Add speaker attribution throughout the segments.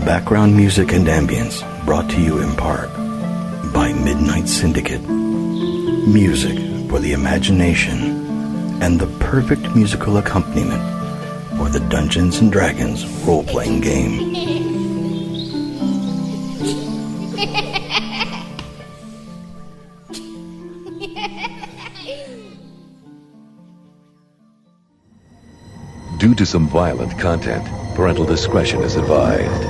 Speaker 1: Background music and ambience brought to you in part by Midnight Syndicate. Music for the imagination and the perfect musical accompaniment for the Dungeons & Dragons role-playing game.
Speaker 2: Due to some violent content, parental discretion is advised.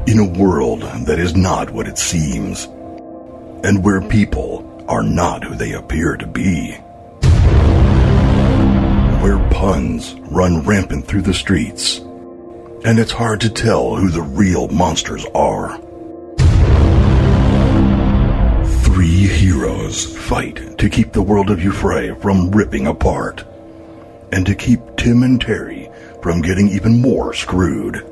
Speaker 1: In a world that is not what it seems, and where people are not who they appear to be, where puns run rampant through the streets, and it's hard to tell who the real monsters are. Three heroes fight to keep the world of Euphrae from ripping apart, and to keep Tim and Terry from getting even more screwed.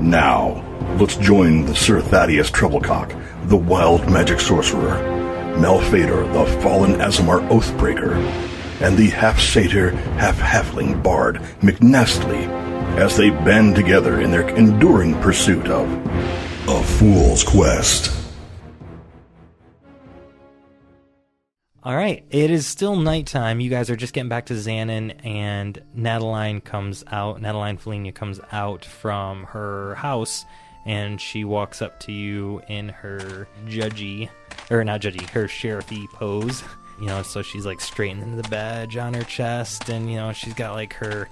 Speaker 1: Now, let's join the Sir Thadeus Trebilcock, the wild magic sorcerer, Malphaedor, the fallen Aasimar Oathbreaker, and the half-satyr, half-halfling bard, McNastly, as they band together in their enduring pursuit of A Fool's Quest.
Speaker 3: All right, it is still nighttime. You guys are just getting back to Zanan, and Nataline Felina comes out from her house, and she walks up to you in her her sheriffy pose. You know, so she's like straightening the badge on her chest, and you know, she's got like her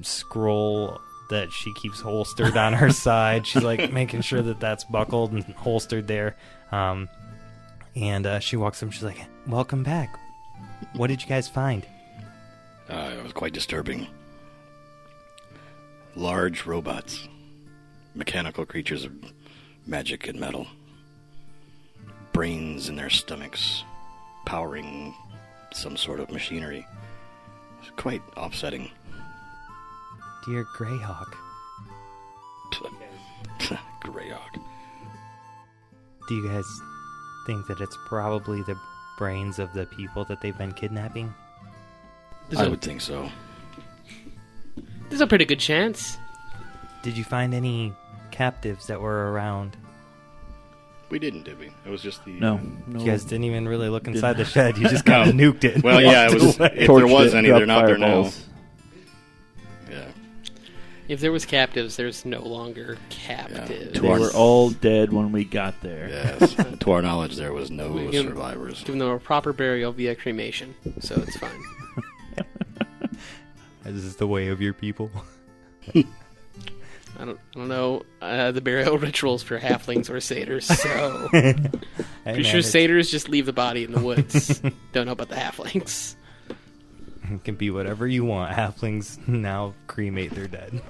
Speaker 3: scroll that she keeps holstered on her side. She's like making sure that that's buckled and holstered there. And she walks up and she's like, "Welcome back. What did you guys find?"
Speaker 1: It was quite disturbing. Large robots. Mechanical creatures of magic and metal. Brains in their stomachs. Powering some sort of machinery. It was quite upsetting.
Speaker 3: Dear Greyhawk.
Speaker 1: Greyhawk.
Speaker 3: Do you guys think that it's probably the brains of the people that they've been kidnapping?
Speaker 1: I would think so.
Speaker 4: There's a pretty good chance.
Speaker 3: Did you find any captives that were around?
Speaker 1: We didn't, did we? It was just the...
Speaker 5: No.
Speaker 3: You guys didn't even really look inside the shed. You just kind of nuked it.
Speaker 1: Well, yeah, it was, if there was any, they're not there now. Yeah.
Speaker 4: If there was captives, there's no longer captives.
Speaker 5: They were all dead when we got there.
Speaker 1: Yes. To our knowledge, there was no survivors.
Speaker 4: Given them a proper burial via cremation, so it's fine.
Speaker 3: This is the way of your people.
Speaker 4: I don't know the burial rituals for halflings or satyrs, so pretty sure satyrs just leave the body in the woods. Don't know about the halflings.
Speaker 3: It can be whatever you want. Halflings now cremate their dead.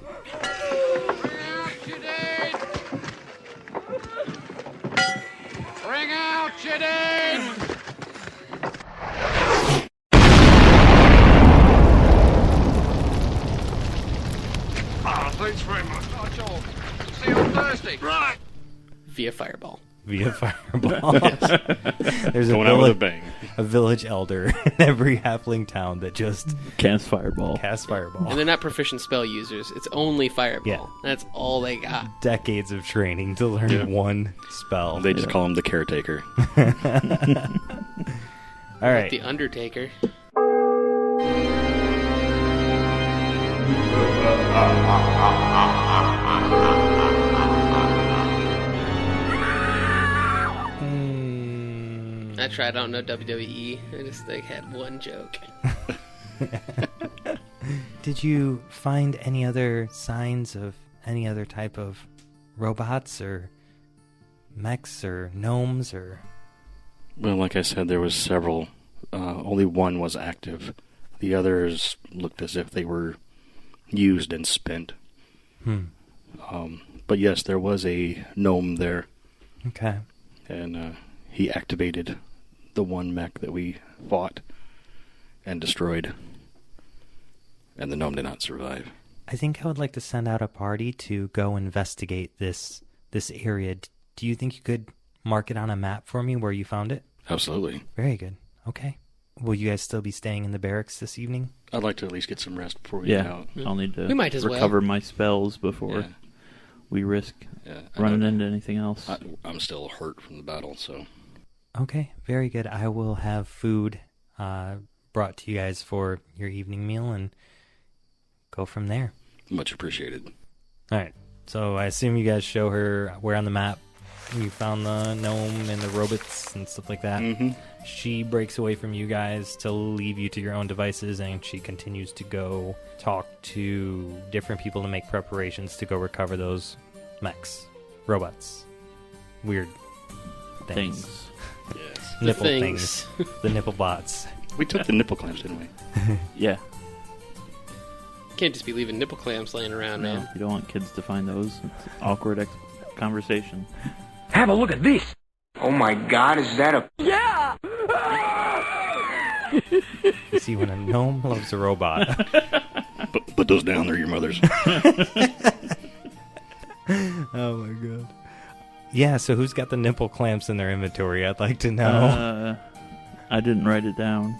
Speaker 6: Bring out your dead! Thanks very much. That's all. See you on Thursday. Right.
Speaker 4: Via fireball.
Speaker 3: There's
Speaker 1: Going out with a bang.
Speaker 3: A village elder in every halfling town that just
Speaker 5: Casts fireball.
Speaker 4: And they're not proficient spell users. It's only fireball.
Speaker 3: Yeah.
Speaker 4: That's all they got.
Speaker 3: Decades of training to learn one spell.
Speaker 1: They just call him the caretaker.
Speaker 3: All right.
Speaker 4: The Undertaker. I tried. I don't know WWE. I just had one joke.
Speaker 3: Did you find any other signs of any other type of robots or mechs or gnomes or?
Speaker 1: Well, like I said, there was several. Only one was active. The others looked as if they were used and spent. But yes, there was a gnome there.
Speaker 3: Okay.
Speaker 1: And he activated the one mech that we fought and destroyed. And the gnome did not survive.
Speaker 3: I think I would like to send out a party to go investigate this area. Do you think you could mark it on a map for me where you found it?
Speaker 1: Absolutely.
Speaker 3: Very good. Okay. will you guys still be staying in the barracks this evening?
Speaker 7: I'd like to at least get some rest before we get
Speaker 5: Yeah,
Speaker 7: out.
Speaker 5: I'll need to
Speaker 4: We might as well.
Speaker 5: recover my spells before we risk running into anything else.
Speaker 7: I'm still hurt from the battle, so...
Speaker 3: Okay, very good. I will have food brought to you guys for your evening meal and go from there.
Speaker 7: Much appreciated.
Speaker 3: All right. So I assume you guys show her where on the map you found the gnome and the robots and stuff like that.
Speaker 7: Mm-hmm.
Speaker 3: She breaks away from you guys to leave you to your own devices, and she continues to go talk to different people to make preparations to go recover those mechs, robots, weird things.
Speaker 7: Yes.
Speaker 3: Nipple
Speaker 4: things.
Speaker 3: The nipple bots.
Speaker 7: We took the nipple clamps, didn't we?
Speaker 5: Yeah.
Speaker 4: Can't just be leaving nipple clamps laying around,
Speaker 5: No,
Speaker 4: man.
Speaker 5: you don't want kids to find those. It's an awkward conversation.
Speaker 8: Have a look at this. Oh my God, is that a... Yeah!
Speaker 3: You see, when a gnome loves a robot.
Speaker 7: Put those down, they're your mother's.
Speaker 3: Oh my god. Yeah, so who's got the nipple clamps in their inventory? I'd like to know.
Speaker 5: I didn't write it down.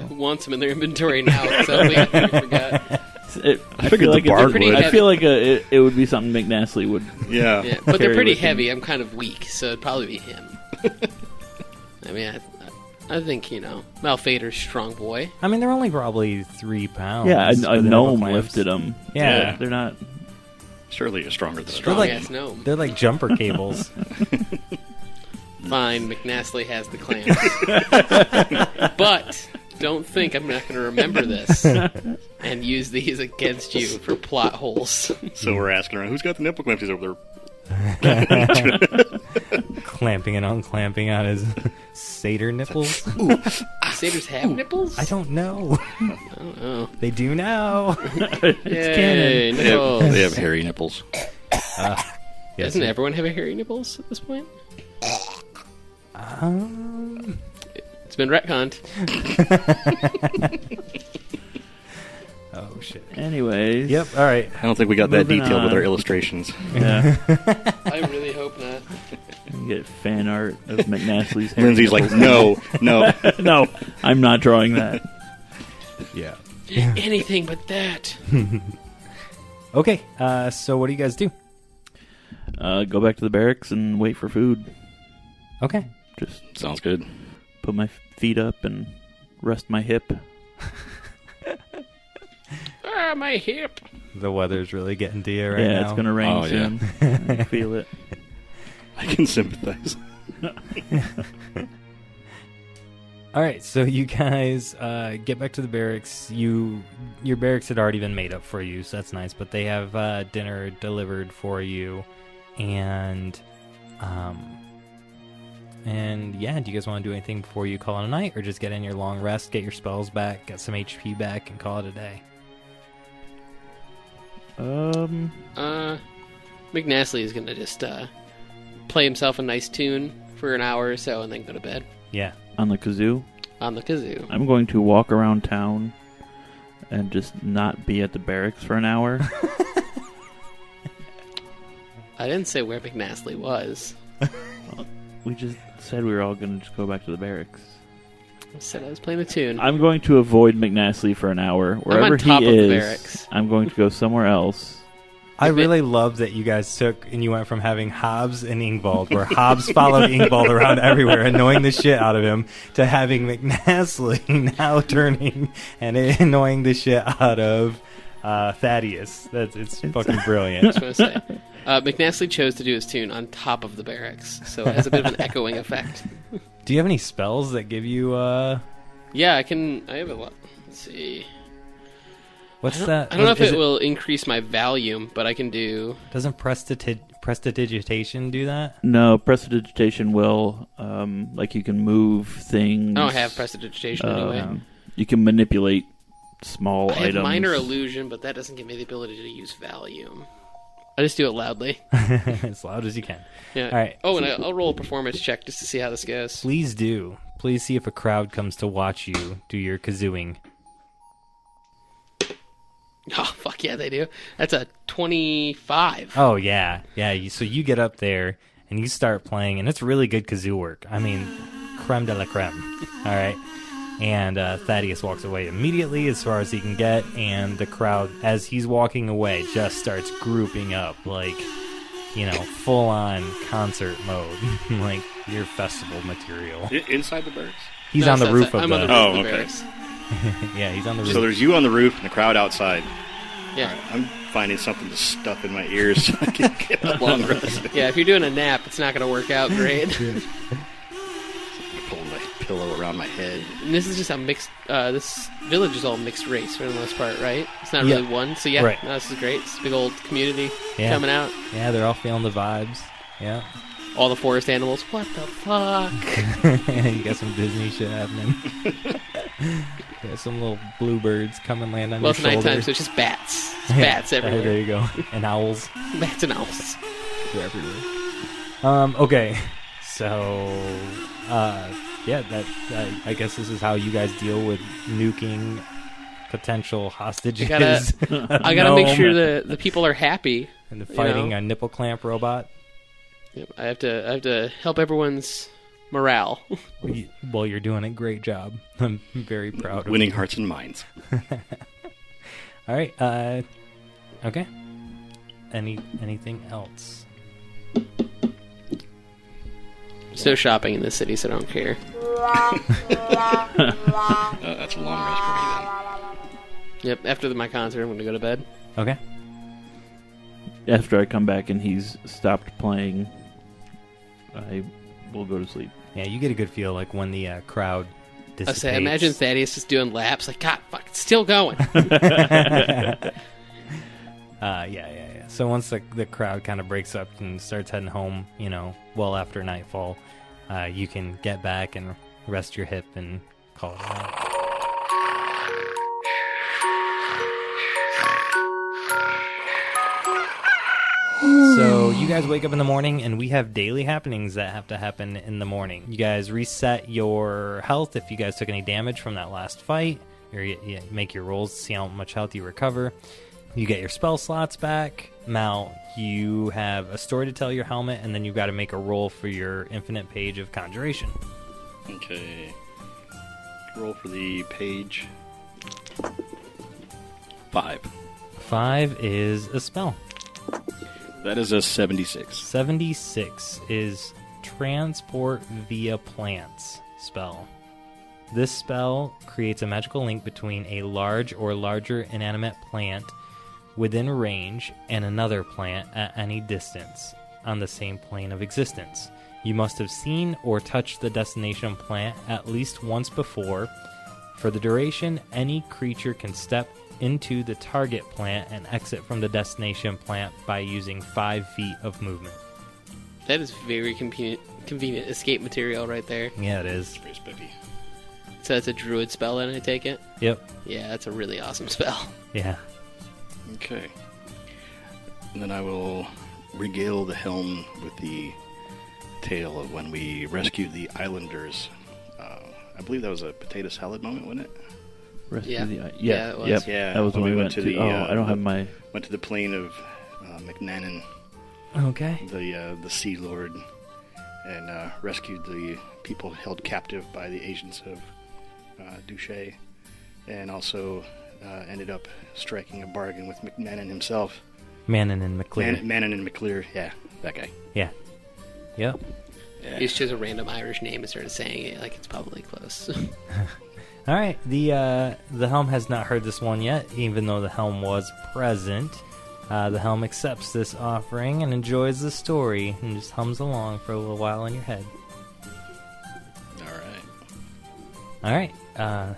Speaker 4: Who wants them in their inventory now? So we forgot.
Speaker 5: I
Speaker 7: figured
Speaker 5: feel like
Speaker 7: the Bard
Speaker 4: would.
Speaker 5: I feel like it would be something McNastly would.
Speaker 7: Yeah.
Speaker 4: Yeah, but they're
Speaker 5: Carry
Speaker 4: pretty
Speaker 5: with him.
Speaker 4: heavy. I'm kind of weak, so it'd probably be him. I mean, I think, Malphaedor's strong boy.
Speaker 3: I mean, they're only probably 3 pounds.
Speaker 5: Yeah,
Speaker 3: for
Speaker 5: a
Speaker 3: the
Speaker 5: gnome
Speaker 3: nipple clamps.
Speaker 5: lifted them.
Speaker 3: Yeah.
Speaker 5: They're not.
Speaker 7: Surely you're stronger than
Speaker 4: Strong
Speaker 3: like-
Speaker 4: ass gnome.
Speaker 3: They're like jumper cables.
Speaker 4: Fine, McNastly has the clamps. But don't think I'm not going to remember this and use these against you for plot holes.
Speaker 7: So we're asking around, who's got the nipple clamps? He's over
Speaker 3: Clamping and unclamping on his satyr nipples.
Speaker 4: Satyrs have nipples?
Speaker 3: I don't know.
Speaker 4: I don't know.
Speaker 3: They do now.
Speaker 4: Yay,
Speaker 7: there.
Speaker 4: nipples.
Speaker 7: They have hairy nipples.
Speaker 4: Doesn't everyone have hairy nipples at this point? It's been retconned.
Speaker 3: Oh shit.
Speaker 5: Anyways.
Speaker 3: Yep. All right.
Speaker 7: I don't think we got that
Speaker 5: Moving
Speaker 7: detailed with
Speaker 5: on.
Speaker 7: our illustrations.
Speaker 5: Yeah.
Speaker 4: I really hope not.
Speaker 5: You get fan art of McNastly's hair.
Speaker 7: Lindsay's like, no.
Speaker 5: No, I'm not drawing that.
Speaker 3: Yeah.
Speaker 4: Anything but that.
Speaker 3: Okay. So what do you guys do?
Speaker 5: Go back to the barracks and wait for food.
Speaker 3: Okay.
Speaker 5: Just
Speaker 7: Sounds good.
Speaker 5: put my feet up and rest my hip.
Speaker 4: Ah, my hip.
Speaker 3: The weather's really getting to you right
Speaker 5: yeah,
Speaker 3: now.
Speaker 5: it's gonna rain
Speaker 7: Oh, yeah.
Speaker 5: soon. I can feel it.
Speaker 7: I can sympathize.
Speaker 3: All right, so you guys get back to the barracks. Your barracks had already been made up for you, so that's nice. But they have dinner delivered for you, and yeah. Do you guys want to do anything before you call it a night, or just get in your long rest, get your spells back, get some HP back, and call it a day?
Speaker 4: McNastly is gonna just play himself a nice tune for an hour or so and then go to bed
Speaker 3: Yeah.
Speaker 5: On the kazoo,
Speaker 4: on the kazoo.
Speaker 5: I'm going to walk around town and just not be at the barracks for an hour.
Speaker 4: I didn't say where McNastly was.
Speaker 5: We just said we were all going to just go back to the barracks.
Speaker 4: I said I was playing a tune.
Speaker 5: I'm going to avoid McNastly for an hour. Wherever
Speaker 4: on top
Speaker 5: he
Speaker 4: of the
Speaker 5: is,
Speaker 4: barracks.
Speaker 5: I'm going to go somewhere else.
Speaker 3: I really love that you guys took and you went from having Hobbs and Ingvald, where Hobbs followed Ingvald around everywhere, annoying the shit out of him, to having McNastly now turning and annoying the shit out of Thaddeus. It's fucking brilliant.
Speaker 4: I was gonna say. McNastly chose to do his tune on top of the barracks, so it has a bit of an echoing effect.
Speaker 3: Do you have any spells that give you
Speaker 4: Yeah, I have a lot. Let's see.
Speaker 3: what's that?
Speaker 4: I don't know if
Speaker 3: Is
Speaker 4: it will increase my volume, but I can do.
Speaker 3: Doesn't prestidigitation do that?
Speaker 5: No, prestidigitation will, like you can move things.
Speaker 4: I don't have prestidigitation anyway.
Speaker 5: You can manipulate small
Speaker 4: I have
Speaker 5: items.
Speaker 4: minor illusion, but that doesn't give me the ability to use volume. I just do it loudly.
Speaker 3: As loud as you can.
Speaker 4: Yeah.
Speaker 3: All right.
Speaker 4: Oh, and I'll roll a performance check just to see how this goes.
Speaker 3: Please do. Please see if a crowd comes to watch you do your kazooing.
Speaker 4: Oh, fuck yeah, they do. That's a 25.
Speaker 3: Oh, yeah. Yeah, so you get up there, and you start playing, and it's really good kazoo work. I mean, creme de la creme. All right. And Thaddeus walks away immediately as far as he can get, and the crowd, as he's walking away, just starts grouping up, like, full-on concert mode, like your festival material.
Speaker 7: Inside the barracks?
Speaker 3: He's on the roof of
Speaker 4: I'm
Speaker 3: the...
Speaker 4: on the roof of the barracks.
Speaker 3: Yeah, he's on the roof.
Speaker 7: So there's you on the roof and the crowd outside.
Speaker 4: Yeah.
Speaker 7: Right, I'm finding something to stuff in my ears so I can get a long rest.
Speaker 4: Yeah, if you're doing a nap, it's not going to work out great.
Speaker 7: Pulling my pillow around my head.
Speaker 4: And this is just a mixed... this village is all mixed race for the most part, right? It's not really one. So, yeah,
Speaker 3: right.
Speaker 4: No, this is great. It's a big old community
Speaker 3: Yeah.
Speaker 4: coming out.
Speaker 3: Yeah, they're all feeling the vibes. Yeah.
Speaker 4: All the forest animals. What the fuck?
Speaker 3: You got some Disney shit happening. Got some little bluebirds come and land on
Speaker 4: Well,
Speaker 3: your
Speaker 4: it's
Speaker 3: shoulder.
Speaker 4: nighttime, so it's just bats. It's bats everywhere.
Speaker 3: There you go. And owls.
Speaker 4: Bats and owls.
Speaker 3: They're everywhere. Okay. So, yeah, I guess this is how you guys deal with nuking potential hostages.
Speaker 4: I gotta make sure the people are happy.
Speaker 3: And fighting a nipple clamp robot.
Speaker 4: Yep, I have to help everyone's morale.
Speaker 3: Well, you're doing a great job. I'm very proud of
Speaker 7: Winning
Speaker 3: you.
Speaker 7: hearts and minds.
Speaker 3: All right. Okay. Anything else?
Speaker 4: Still shopping in the city, so I don't care.
Speaker 7: That's a long rest for me then.
Speaker 4: Yep, after my concert, I'm going to go to bed.
Speaker 3: Okay.
Speaker 5: After I come back and he's stopped playing, I will go to sleep.
Speaker 3: Yeah, you get a good feel like when the crowd dissipates.
Speaker 4: I imagine Thaddeus just doing laps, like, God, fuck, it's still going.
Speaker 3: Yeah. So once the crowd kind of breaks up and starts heading home, well after nightfall, you can get back and rest your hip and call it out. So you guys wake up in the morning, and we have daily happenings that have to happen in the morning. You guys reset your health if you guys took any damage from that last fight, or you make your rolls to see how much health you recover. You get your spell slots back. Mal, you have a story to tell your helmet, and then you've got to make a roll for your infinite page of conjuration.
Speaker 7: Okay. Roll for the page. 5.
Speaker 3: 5 is a spell.
Speaker 7: That is a 76.
Speaker 3: 76 is Transport Via Plants spell. This spell creates a magical link between a large or larger inanimate plant within range and another plant at any distance on the same plane of existence. You must have seen or touched the destination plant at least once before. For the duration, any creature can step into the target plant and exit from the destination plant by using 5 feet of movement.
Speaker 4: That is very convenient escape material right there.
Speaker 3: Yeah, it is.
Speaker 7: Pretty spiffy.
Speaker 4: So that's a druid spell, then, I take it?
Speaker 3: Yep.
Speaker 4: Yeah, that's a really awesome spell.
Speaker 3: Yeah.
Speaker 7: Okay. And then I will regale the helm with the tale of when we rescued the islanders. I believe that was a potato salad moment, wasn't it?
Speaker 5: Rescue
Speaker 4: Yeah.
Speaker 5: yeah,
Speaker 4: It was.
Speaker 5: Yep.
Speaker 7: Yeah,
Speaker 5: That was
Speaker 7: when
Speaker 5: when
Speaker 7: we
Speaker 5: we
Speaker 7: went
Speaker 5: went
Speaker 7: to
Speaker 5: to.
Speaker 7: the,
Speaker 5: I don't have my.
Speaker 7: Went to the plane of McNastly,
Speaker 3: Okay.
Speaker 7: the Sea Lord, and rescued the people held captive by the agents of Duché, and also ended up striking a bargain with McMahon himself.
Speaker 3: Mannon and McClear.
Speaker 7: Mannon and McClear, yeah, that guy.
Speaker 3: Yeah. Yep.
Speaker 7: Yeah.
Speaker 4: You just chose a random Irish name and started saying it like it's probably close.
Speaker 3: All right. The helm has not heard this one yet, even though the helm was present. The helm accepts this offering and enjoys the story and just hums along for a little while in your head. All right.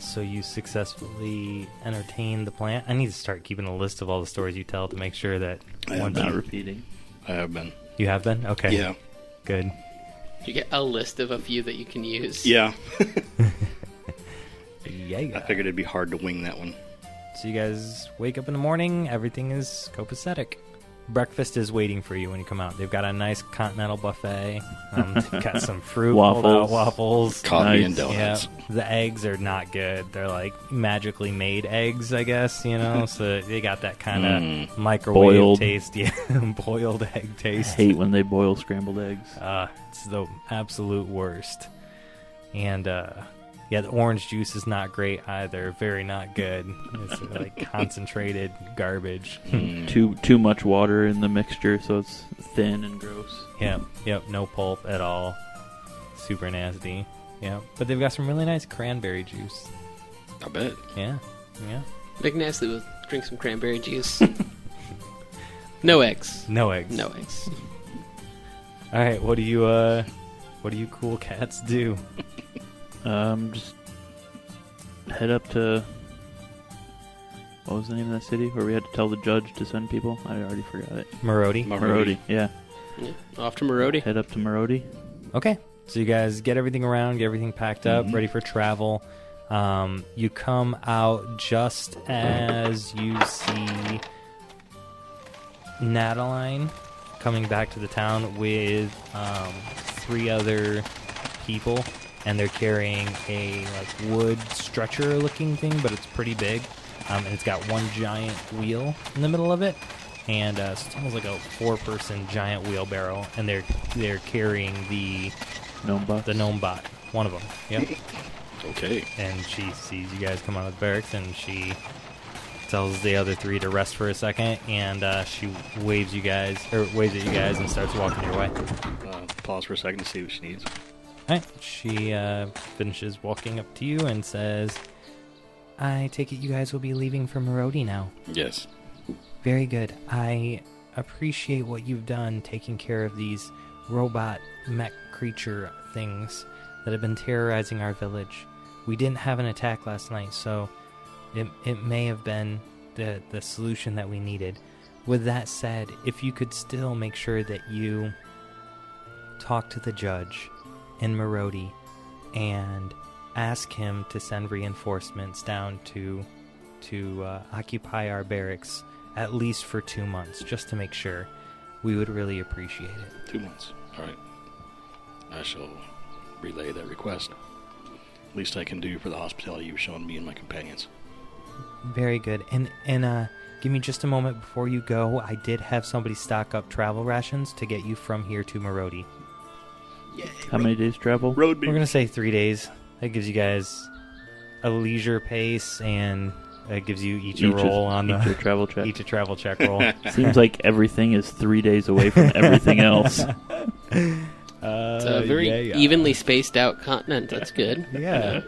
Speaker 3: So you successfully entertain the plant. I need to start keeping a list of all the stories you tell to make sure that
Speaker 7: I'm
Speaker 5: Not repeating.
Speaker 7: I have been.
Speaker 3: you have been. Okay.
Speaker 7: Yeah.
Speaker 3: Good.
Speaker 4: You get a list of a few that you can use.
Speaker 7: Yeah.
Speaker 3: Yeah.
Speaker 7: I figured it'd be hard to wing that one.
Speaker 3: So you guys wake up in the morning. Everything is copacetic. Breakfast is waiting for you when you come out. They've got a nice continental buffet. They've got some fruit,
Speaker 5: Waffles.
Speaker 3: pulled out waffles.
Speaker 7: Coffee
Speaker 5: Nice.
Speaker 7: and donuts.
Speaker 3: Yeah, the eggs are not good. They're like magically made eggs, I guess, so they got that kind of microwave
Speaker 5: Boiled.
Speaker 3: taste. Yeah, boiled egg
Speaker 5: I
Speaker 3: taste.
Speaker 5: hate when they boil scrambled eggs.
Speaker 3: It's the absolute worst. And Yeah, the orange juice is not great either. Very not good. It's like concentrated garbage.
Speaker 5: Too much water in the mixture, so it's thin and gross.
Speaker 3: Yep, no pulp at all. Super nasty. Yeah, but they've got some really nice cranberry juice.
Speaker 7: I bet.
Speaker 3: Yeah.
Speaker 4: McNastly will drink some cranberry juice. No eggs.
Speaker 3: No eggs. All right, what do you cool cats do?
Speaker 5: Just head up to, what was the name of that city where we had to tell the judge to send people? I already forgot it.
Speaker 3: Morrodi.
Speaker 5: Yeah.
Speaker 4: Off to Morrodi.
Speaker 5: Head up to Morrodi.
Speaker 3: Okay, so you guys get everything around, get everything packed up, ready for travel. You come out just as you see Nataline coming back to the town with 3 other people, and they're carrying a wood stretcher-looking thing, but it's pretty big, and it's got one giant wheel in the middle of it, and so it's almost like a 4-person giant wheelbarrow, and they're carrying the gnome-bot, one of them. Yep.
Speaker 7: Okay.
Speaker 3: And she sees you guys come out of the barracks, and she tells the other 3 to rest for a second, and she waves at you guys and starts walking your way.
Speaker 7: Pause for a second to see what she needs.
Speaker 3: All right. She finishes walking up to you and says, I take it you guys will be leaving for Morrodi now.
Speaker 7: Yes.
Speaker 3: Very good. I appreciate what you've done taking care of these robot mech creature things that have been terrorizing our village. We didn't have an attack last night, so it may have been the solution that we needed. With that said, if you could still make sure that you talk to the judge in Morrodi and ask him to send reinforcements down to occupy our barracks at least for 2 months, just to make sure, we would really appreciate it.
Speaker 7: 2 months. All right. I shall relay that request. Least I can do for the hospitality you've shown me and my companions.
Speaker 3: Very good. And give me just a moment before you go. I did have somebody stock up travel rations to get you from here to Morrodi.
Speaker 5: How many days travel?
Speaker 3: We're going to say 3 days. That gives you guys a leisure pace, and it gives you each a roll on
Speaker 5: a travel check.
Speaker 3: Each a travel check roll.
Speaker 5: Seems like everything is 3 days away from everything else.
Speaker 4: It's a very evenly spaced out continent. That's good.
Speaker 3: Yeah.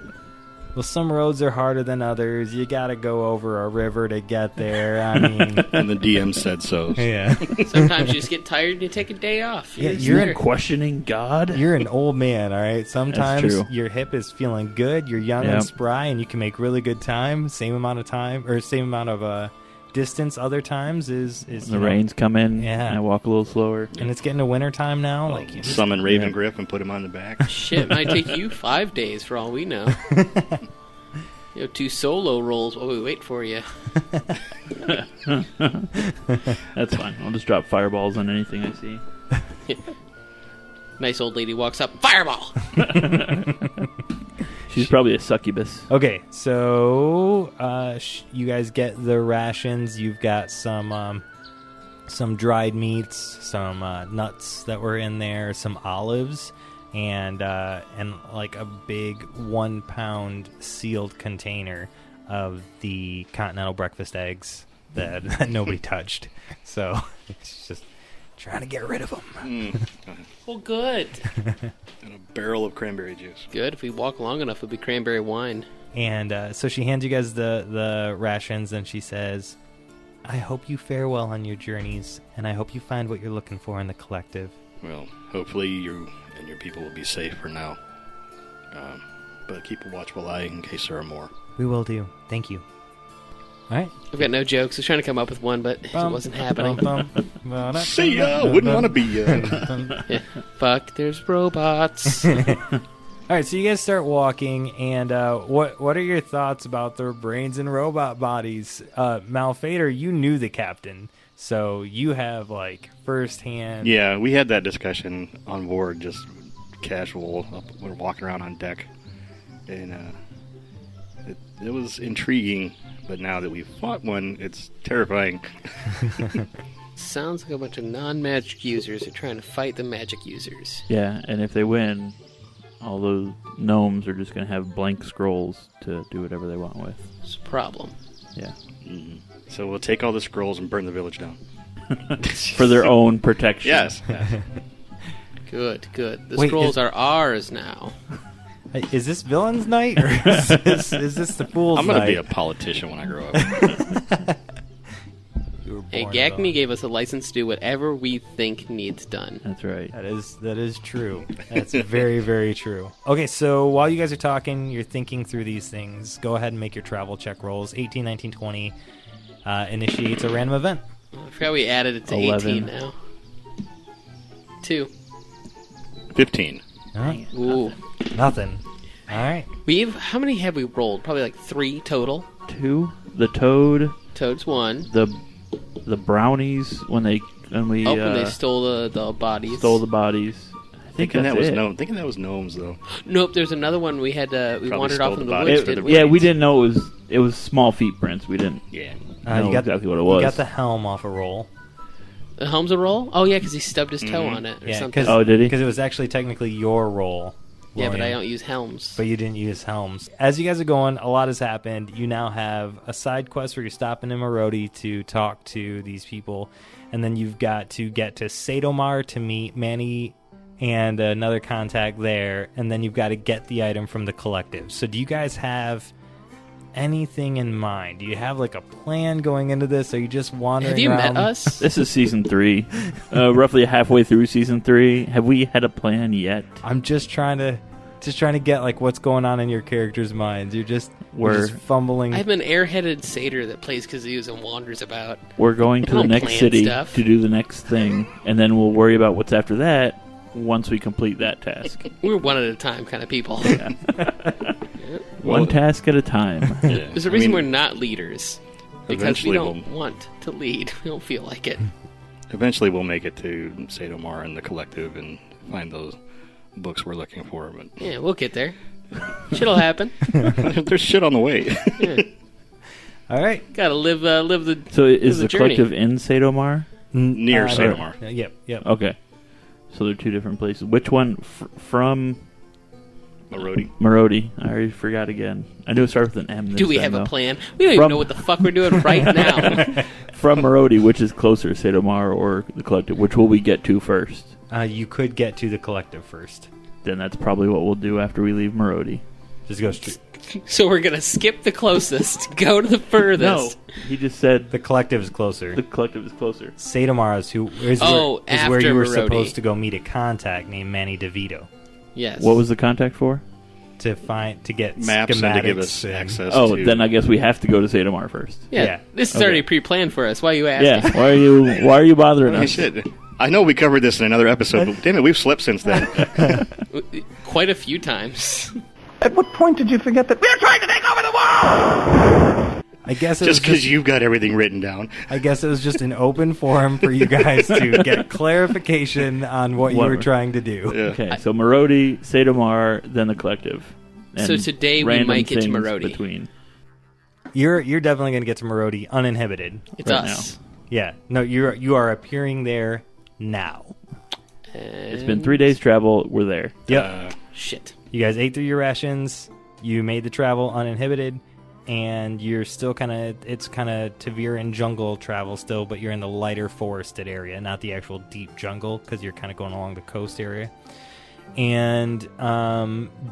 Speaker 3: Well, some roads are harder than others. You got to go over a river to get there. I mean,
Speaker 7: and the DM said so.
Speaker 3: Yeah.
Speaker 4: Sometimes you just get tired and you take a day off.
Speaker 5: You're questioning God.
Speaker 3: You're an old man, all right? Sometimes your hip is feeling good. You're young and spry, and you can make really good time. Same amount of distance. Other times is
Speaker 5: the rains come in. Yeah, I walk a little slower.
Speaker 3: And it's getting to winter time now. Like you
Speaker 7: summon Raven Griff and put him on the back.
Speaker 4: Shit, might take you 5 days for all we know. 2 solo rolls while we wait for you.
Speaker 5: That's fine. I'll just drop fireballs on anything I see.
Speaker 4: Nice old lady walks up. Fireball.
Speaker 5: She's probably a succubus.
Speaker 3: Okay, so you guys get the rations. You've got some dried meats, some nuts that were in there, some olives, and like a big 1 pound sealed container of the continental breakfast eggs that nobody touched. So it's just trying to get rid of them.
Speaker 4: Well, good.
Speaker 7: And a barrel of cranberry juice.
Speaker 4: Good. If we walk long enough, it'll be cranberry wine.
Speaker 3: And so she hands you guys the rations, and she says, I hope you fare well on your journeys, and I hope you find what you're looking for in the collective.
Speaker 7: Well, hopefully you and your people will be safe for now. But keep a watchful eye in case there are more.
Speaker 3: We will do. Thank you. All right.
Speaker 4: I've got no jokes. I was trying to come up with one, but it wasn't happening.
Speaker 7: See ya! Wouldn't want to be ya.
Speaker 4: Yeah. Fuck, there's robots.
Speaker 3: All right, so you guys start walking, and what are your thoughts about their brains and robot bodies? Malphaedor, you knew the captain, so you have, firsthand...
Speaker 7: Yeah, we had that discussion on board, just casual. We're walking around on deck, and it was intriguing, but now that we've fought one, it's terrifying.
Speaker 4: Sounds like a bunch of non-magic users are trying to fight the magic users.
Speaker 5: Yeah, and if they win, all those gnomes are just going to have blank scrolls to do whatever they want with.
Speaker 4: It's a problem.
Speaker 5: Yeah.
Speaker 7: Mm-hmm. So we'll take all the scrolls and burn the village down.
Speaker 5: For their own protection.
Speaker 7: Yes.
Speaker 4: Good. The
Speaker 3: Wait,
Speaker 4: scrolls are ours now.
Speaker 3: Hey, is this villain's night, or is this the fool's night?
Speaker 7: I'm going to be a politician when I grow up.
Speaker 4: Hey, Gacme gave us a license to do whatever we think needs done.
Speaker 5: That's right.
Speaker 3: That is true. That's very, very true. Okay, so while you guys are talking, you're thinking through these things. Go ahead and make your travel check rolls. 18, 19, 20 initiates a random event.
Speaker 4: I forgot we added it to
Speaker 5: 11.
Speaker 4: 18 now. 2.
Speaker 7: 15.
Speaker 3: All right.
Speaker 4: Ooh.
Speaker 3: Nothing. All right.
Speaker 4: How many have we rolled? Probably like 3 total.
Speaker 5: 2. The toad.
Speaker 4: Toad's 1.
Speaker 5: The brownies when they
Speaker 4: stole the bodies.
Speaker 5: stole the bodies. I think
Speaker 7: Thinking
Speaker 5: that's
Speaker 7: that was
Speaker 5: it.
Speaker 7: thinking that was gnomes though.
Speaker 4: Nope, there's another one we had we
Speaker 7: Probably
Speaker 4: wandered
Speaker 7: stole
Speaker 4: off
Speaker 7: the
Speaker 4: in the
Speaker 7: bodies
Speaker 4: woods,
Speaker 7: for the
Speaker 4: didn't we?
Speaker 5: Yeah, we didn't know it was small feet prints. We didn't
Speaker 7: Yeah.
Speaker 5: know
Speaker 3: you got
Speaker 5: exactly what it was.
Speaker 3: You got the helm off a roll.
Speaker 4: The helm's a roll? Oh, yeah, because he stubbed his toe on it or
Speaker 3: Yeah,
Speaker 4: something.
Speaker 5: Oh, did he?
Speaker 3: Because it was actually technically your roll.
Speaker 4: Yeah, but I
Speaker 3: William.
Speaker 4: don't use helms.
Speaker 3: But you didn't use helms. As you guys are going, a lot has happened. You now have a side quest where you're stopping in Morrodi to talk to these people, and then you've got to get to Sadomar to meet Manny and another contact there, and then you've got to get the item from the collective. So do you guys have anything in mind? Do you have like a plan going into this? Are you just wandering
Speaker 4: Have you
Speaker 3: around?
Speaker 4: met us?
Speaker 5: This is season 3, roughly halfway through season 3. Have we had a plan yet?
Speaker 3: I'm just trying to get like what's going on in your characters' minds. You're just fumbling.
Speaker 4: I'm an airheaded satyr that plays kazoos and wanders about.
Speaker 5: We're going to
Speaker 4: I
Speaker 5: the
Speaker 4: don't
Speaker 5: next
Speaker 4: plan
Speaker 5: city
Speaker 4: stuff.
Speaker 5: to do the next thing, and then we'll worry about what's after that once we complete that task.
Speaker 4: We're one at a time kind of people.
Speaker 5: One task at a time.
Speaker 7: Yeah.
Speaker 4: There's a reason we're not leaders. Because we
Speaker 7: eventually
Speaker 4: don't want to lead. We don't feel like it.
Speaker 7: Eventually we'll make it to Sadomar and the collective and find those books we're looking for. But
Speaker 4: Yeah, we'll get there. Shit'll happen.
Speaker 7: there's shit on the way.
Speaker 4: Yeah.
Speaker 3: All right.
Speaker 4: Gotta live the
Speaker 5: So is
Speaker 4: the
Speaker 5: the
Speaker 4: journey.
Speaker 5: collective in Sadomar?
Speaker 7: Near Sadomar.
Speaker 3: Yep.
Speaker 5: Okay. So they're 2 different places. Which one from
Speaker 7: Morrodi.
Speaker 5: Morrodi? I already forgot again. I knew it started with an M.
Speaker 4: Do we
Speaker 5: this
Speaker 4: have
Speaker 5: time,
Speaker 4: a
Speaker 5: though.
Speaker 4: plan? We don't even know what the fuck we're doing right now.
Speaker 5: From Morrodi, which is closer, Sadomar or the collective? Which will we get to first?
Speaker 3: You could get to the collective first.
Speaker 5: Then that's probably what we'll do after we leave Morrodi.
Speaker 3: Just go straight.
Speaker 4: So we're gonna skip the closest, go to the furthest.
Speaker 5: No, he just said
Speaker 3: The collective is closer.
Speaker 5: the collective is closer.
Speaker 3: Sadomar is is where
Speaker 4: after
Speaker 3: you were
Speaker 4: Morrodi.
Speaker 3: supposed to go meet a contact named Manny DeVito
Speaker 4: Yes.
Speaker 5: What was the contact for?
Speaker 3: to get
Speaker 7: Maps and to give us
Speaker 3: schematics and-
Speaker 7: access
Speaker 5: Oh,
Speaker 7: to...
Speaker 5: then I guess we have to go to Sadomar first.
Speaker 4: Yeah.
Speaker 3: Yeah.
Speaker 4: This is
Speaker 5: Okay.
Speaker 4: already pre-planned for us. Why are you asking?
Speaker 5: Yeah, why are you bothering
Speaker 7: Hey,
Speaker 5: us?
Speaker 7: shit. I know we covered this in another episode, but damn it, we've slept since then.
Speaker 4: Quite a few times.
Speaker 6: At what point did you forget that we're trying to take over the world?
Speaker 3: I guess it was
Speaker 7: Just because you've got everything written down.
Speaker 3: I guess it was just an open forum for you guys to get clarification on what you were
Speaker 5: Whatever.
Speaker 3: trying to do.
Speaker 7: Yeah.
Speaker 5: Okay, so Morrodi, Sadomar, then the collective. And
Speaker 4: So today we
Speaker 5: random
Speaker 4: might get to
Speaker 5: things
Speaker 4: Morrodi.
Speaker 5: Between.
Speaker 3: You're definitely going to get to Morrodi uninhibited.
Speaker 4: It's
Speaker 5: Right
Speaker 4: us.
Speaker 3: Yeah. No, you are appearing there now.
Speaker 5: It's been 3 days travel. We're there.
Speaker 3: Yep.
Speaker 4: Shit.
Speaker 3: You guys ate through your rations. You made the travel uninhibited, and you're still it's kind of Taviran jungle travel still, but you're in the lighter forested area, not the actual deep jungle, because you're kind of going along the coast area. And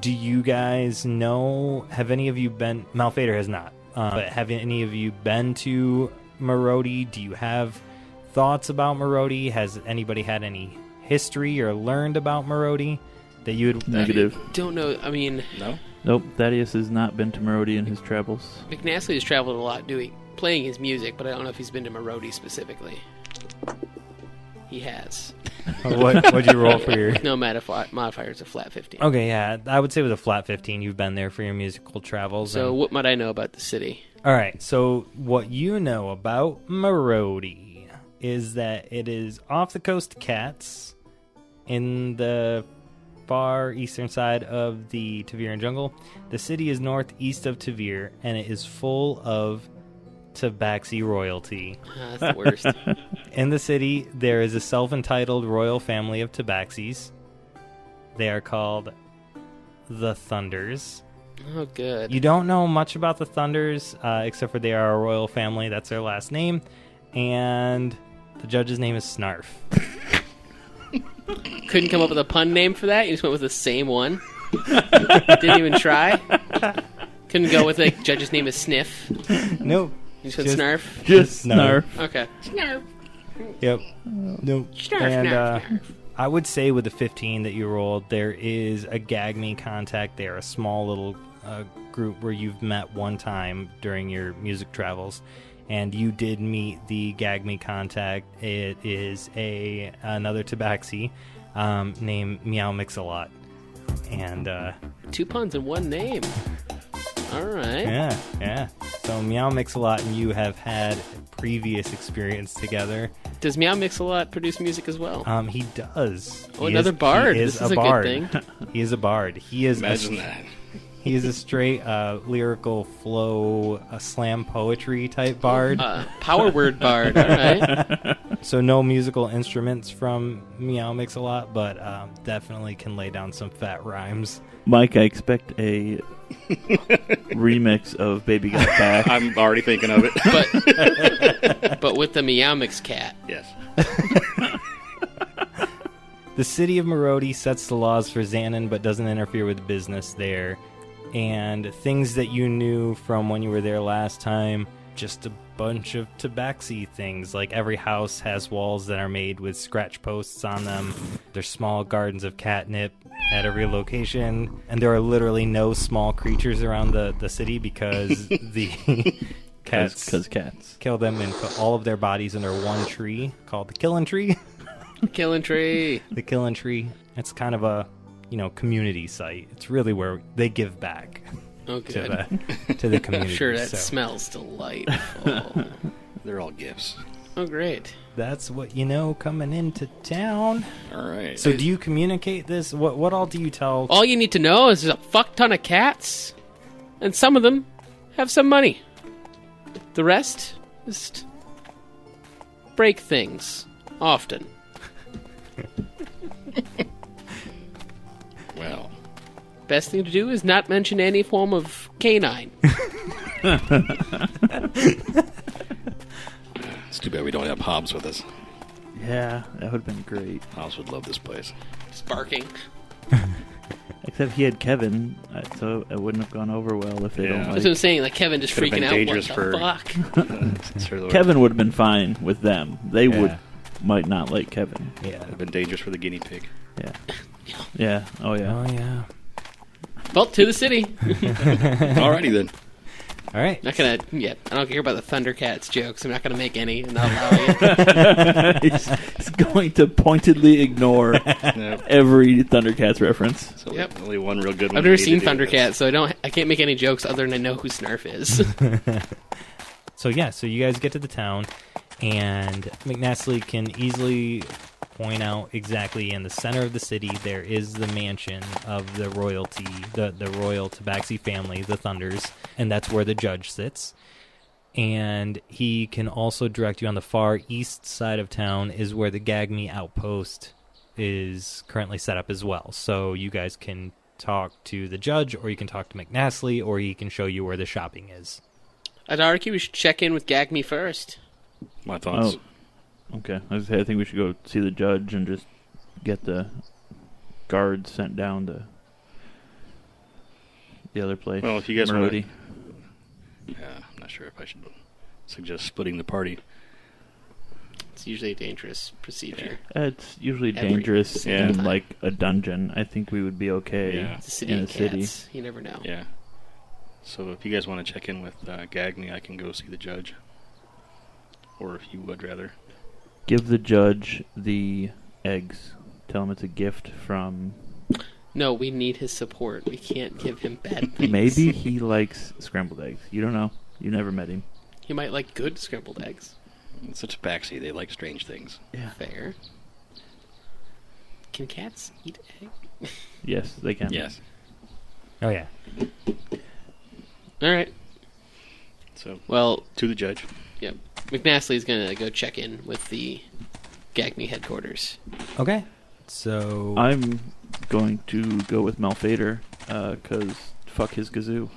Speaker 3: do you guys know? Have any of you been? Malphaedor has not. But have any of you been to Morrodi? Do you have thoughts about Morrodi? Has anybody had any history or learned about Morrodi that you would?
Speaker 5: Negative.
Speaker 4: Don't know. I mean,
Speaker 7: No?
Speaker 5: Nope, Thaddeus has not been to Morrodi in his travels.
Speaker 4: McNastly has traveled a lot playing his music, but I don't know if he's been to Morrodi specifically. He has.
Speaker 3: What'd you roll for your?
Speaker 4: No modifier is a flat 15.
Speaker 3: Okay, yeah, I would say with a flat 15, you've been there for your musical travels.
Speaker 4: So
Speaker 3: and-
Speaker 4: what might I know about the city?
Speaker 3: all right, so what you know about Morrodi is that it is off the coast of Cats in the far eastern side of the Taviran jungle. The city is northeast of Tavir, and it is full of Tabaxi royalty.
Speaker 4: That's the worst.
Speaker 3: In the city, there is a self-entitled royal family of Tabaxis. They are called the Thunders.
Speaker 4: Oh, good.
Speaker 3: You don't know much about the Thunders, except for they are a royal family. That's their last name. And the judge's name is Snarf.
Speaker 4: Couldn't come up with a pun name for that? You just went with the same one? Didn't even try? Couldn't go with, like, judge's name is Sniff?
Speaker 3: Nope.
Speaker 4: You just went Snarf?
Speaker 5: Just Snarf.
Speaker 4: Okay. Snarf.
Speaker 3: Yep. Nope.
Speaker 4: Snarf,
Speaker 3: And
Speaker 4: snarf.
Speaker 3: I would say with the 15 that you rolled, there is a gag me contact there, a small little group where you've met one time during your music travels. And you did meet the gag me contact. It is another Tabaxi named Meow Mix-a-Lot. And
Speaker 4: 2 puns in one name. All right.
Speaker 3: yeah. So Meow Mix-a-Lot and you have had previous experience together.
Speaker 4: Does Meow Mix-a-Lot produce music as well?
Speaker 3: He does.
Speaker 4: Oh, another bard.
Speaker 3: This is
Speaker 4: a
Speaker 3: bard.
Speaker 4: good thing.
Speaker 3: He is a bard. He is
Speaker 7: Imagine that.
Speaker 3: He is a straight lyrical flow, slam poetry type bard.
Speaker 4: Power word bard. All right.
Speaker 3: So no musical instruments from Meow Mix-a-Lot, but definitely can lay down some fat rhymes.
Speaker 5: Mike, I expect a remix of Baby Got Back.
Speaker 7: I'm already thinking of it.
Speaker 4: But with the Meow Mix cat.
Speaker 7: Yes.
Speaker 3: The city of Morrodi sets the laws for Zanan, but doesn't interfere with business there. And things that you knew from when you were there last time, just a bunch of Tabaxi things. Like every house has walls that are made with scratch posts on them. There's small gardens of catnip at every location. And there are literally no small creatures around the city because the cats kill them and put all of their bodies under one tree called the Killing Tree.
Speaker 4: Killing Tree.
Speaker 3: The Killing Tree. It's kind of a community site. It's really where they give back
Speaker 4: Oh, good.
Speaker 3: to the community.
Speaker 4: I'm sure that
Speaker 3: So
Speaker 4: smells delightful.
Speaker 7: They're all gifts.
Speaker 4: Oh, great.
Speaker 3: that's what you know coming into town.
Speaker 7: All right.
Speaker 3: So do you communicate this? What all do you tell?
Speaker 4: All you need to know is there's a fuck ton of cats, and some of them have some money. The rest, just break things often.
Speaker 7: Well,
Speaker 4: Best thing to do is not mention any form of canine.
Speaker 7: it's too bad we don't have Hobbs with us.
Speaker 5: Yeah, that would have been great.
Speaker 7: Hobbs would love this place.
Speaker 4: Just barking.
Speaker 5: Except he had Kevin, so it wouldn't have gone over well if they don't
Speaker 7: Yeah.
Speaker 4: That's
Speaker 5: like...
Speaker 4: what I'm saying. Like Kevin just
Speaker 7: Could've
Speaker 4: freaking
Speaker 7: been
Speaker 4: out.
Speaker 7: dangerous
Speaker 4: What
Speaker 7: for-
Speaker 4: the fuck?
Speaker 5: Kevin would have been fine with them. They
Speaker 3: Yeah.
Speaker 5: might not like Kevin.
Speaker 3: Yeah.
Speaker 7: Would have been dangerous for the guinea pig.
Speaker 5: Yeah. Yeah. Oh, yeah.
Speaker 3: Oh yeah.
Speaker 4: Well, to the city.
Speaker 7: Alrighty then.
Speaker 3: All right.
Speaker 4: Not gonna. Yeah, I don't care about the Thundercats jokes. I'm not gonna make any. And not allow it.
Speaker 5: He's going to pointedly ignore
Speaker 7: Yep.
Speaker 5: every Thundercats reference.
Speaker 7: So
Speaker 4: Yep.
Speaker 7: only one real good one.
Speaker 4: I've never
Speaker 7: we need
Speaker 4: seen
Speaker 7: to do
Speaker 4: Thundercats,
Speaker 7: this.
Speaker 4: so I can't make any jokes other than I know who Snarf is.
Speaker 3: So yeah, so you guys get to the town, and McNastly can easily point out exactly in the center of the city there is the mansion of the royalty, the royal Tabaxi family, the Thunders, and that's where the judge sits. And he can also direct you on the far east side of town is where the Gagme outpost is currently set up as well. So you guys can talk to the judge, or you can talk to McNastly, or he can show you where the shopping is.
Speaker 4: I'd argue we should check in with Gagme first.
Speaker 7: My thoughts.
Speaker 5: Oh, okay. I think we should go see the judge and just get the guards sent down to the other place.
Speaker 7: Well, if you guys want
Speaker 5: Morrodi.
Speaker 7: to... Yeah, I'm not sure if I should suggest splitting the party.
Speaker 4: It's usually a dangerous procedure.
Speaker 5: It's usually
Speaker 4: Every
Speaker 5: dangerous
Speaker 4: single
Speaker 5: in
Speaker 4: time.
Speaker 5: like a dungeon. I think we would be okay
Speaker 7: Yeah.
Speaker 4: It's a city
Speaker 5: in a
Speaker 4: of
Speaker 5: city.
Speaker 4: cats. You never know.
Speaker 7: Yeah. So if you guys want to check in with Gagme, I can go see the judge. Or if you would rather.
Speaker 5: Give the judge the eggs. Tell him it's a gift from...
Speaker 4: No, we need his support. We can't give him bad things.
Speaker 5: Maybe he likes scrambled eggs. You don't know. You never met him.
Speaker 4: He might like good scrambled eggs.
Speaker 7: It's a tabaxi. They like strange things.
Speaker 5: Yeah.
Speaker 4: Fair. Can cats eat eggs?
Speaker 5: Yes, they can.
Speaker 7: Yes.
Speaker 3: Oh yeah.
Speaker 4: All right.
Speaker 7: So,
Speaker 4: Well,
Speaker 7: to the judge.
Speaker 4: yep. McNastly's gonna go check in with the Gagme headquarters.
Speaker 3: Okay. So
Speaker 5: I'm going to go with Malphaedor. because fuck his kazoo.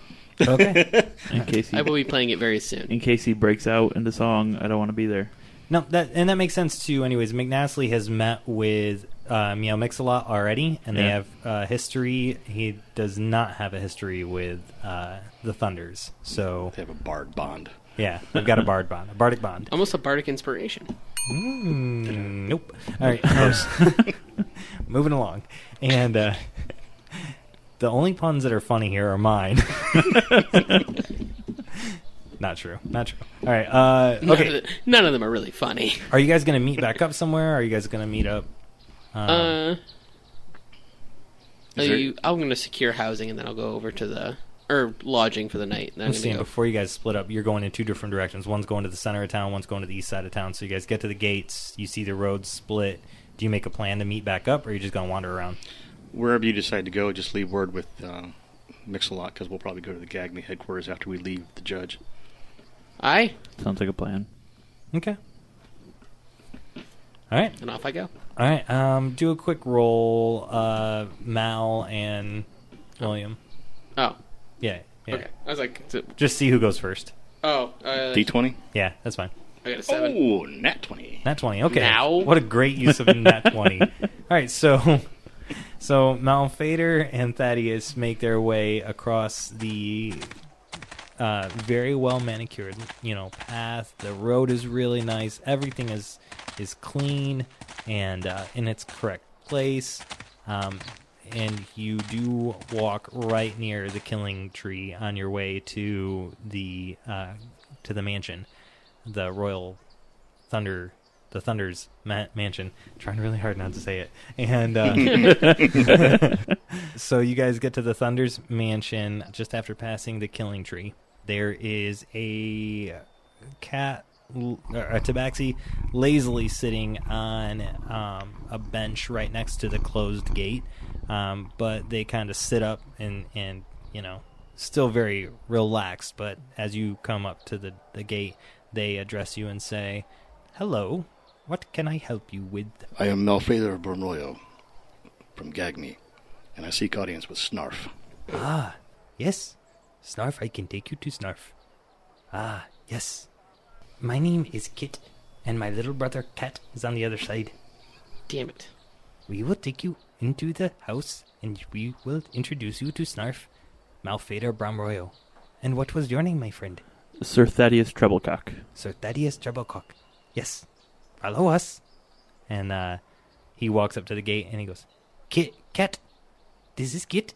Speaker 3: Okay.
Speaker 5: In case he,
Speaker 4: I will be playing it very soon.
Speaker 5: in case he breaks out into song, I don't want to be there.
Speaker 3: No, that makes sense too. Anyways, McNastly has met with Meow Mix-a-Lot already, and they have history. He does not have a history with the Thunders. So
Speaker 7: They have a bard bond.
Speaker 3: yeah, they've got a bard bond, a bardic bond.
Speaker 4: Almost a bardic inspiration.
Speaker 3: Nope. All right, moving along, and the only puns that are funny here are mine. Not true. Not true. All right. Okay.
Speaker 4: None of them are really funny.
Speaker 3: Are you guys going to meet back up somewhere? Or are you guys going to meet up?
Speaker 4: I'm going to secure housing, and then I'll go over to lodging for the night. And
Speaker 3: I'm saying before you guys split up, you're going in two different directions. One's going to the center of town. One's going to the east side of town. So you guys get to the gates. You see the roads split. Do you make a plan to meet back up, or are you just going to wander around?
Speaker 7: Wherever you decide to go, just leave word with Mix-a-Lot, because we'll probably go to the GAGME headquarters after we leave the judge.
Speaker 4: Aye.
Speaker 5: Sounds like a plan.
Speaker 3: Okay. All right.
Speaker 4: And off I go.
Speaker 3: All right. Do a quick roll, Mal and William.
Speaker 4: Oh.
Speaker 3: Yeah.
Speaker 4: Okay. I was like...
Speaker 3: Just see who goes first.
Speaker 4: Oh.
Speaker 7: D20?
Speaker 3: Yeah, that's fine.
Speaker 4: I got a 7.
Speaker 7: Oh, nat 20.
Speaker 3: Nat 20. Okay.
Speaker 4: Now?
Speaker 3: What a great use of nat 20. All right. So Malphaedor and Thadeus make their way across the very well manicured, path. The road is really nice. Everything is clean and in its correct place. And you do walk right near the killing tree on your way to the mansion, the Royal Thunder. The Thunder's mansion. Trying really hard not to say it. And so you guys get to the Thunder's mansion just after passing the killing tree. There is a cat, a Tabaxi, lazily sitting on a bench right next to the closed gate. But they kind of sit up and still very relaxed. But as you come up to the gate, they address you and say, "Hello. What can I help you with?"
Speaker 7: I am Malphaedor Bromroyo from GAGME, and I seek audience with Snarf.
Speaker 3: Ah, yes. Snarf, I can take you to Snarf. Ah, yes. My name is Kit, and my little brother Cat is on the other side.
Speaker 4: Damn it.
Speaker 3: We will take you into the house, and we will introduce you to Snarf, Malphaedor Bromroyo. And what was your name, my friend?
Speaker 5: Sir Thadeus Trebilcock.
Speaker 3: Sir Thadeus Trebilcock. Yes. Follow us. And he walks up to the gate and he goes, Cat, this is Kit.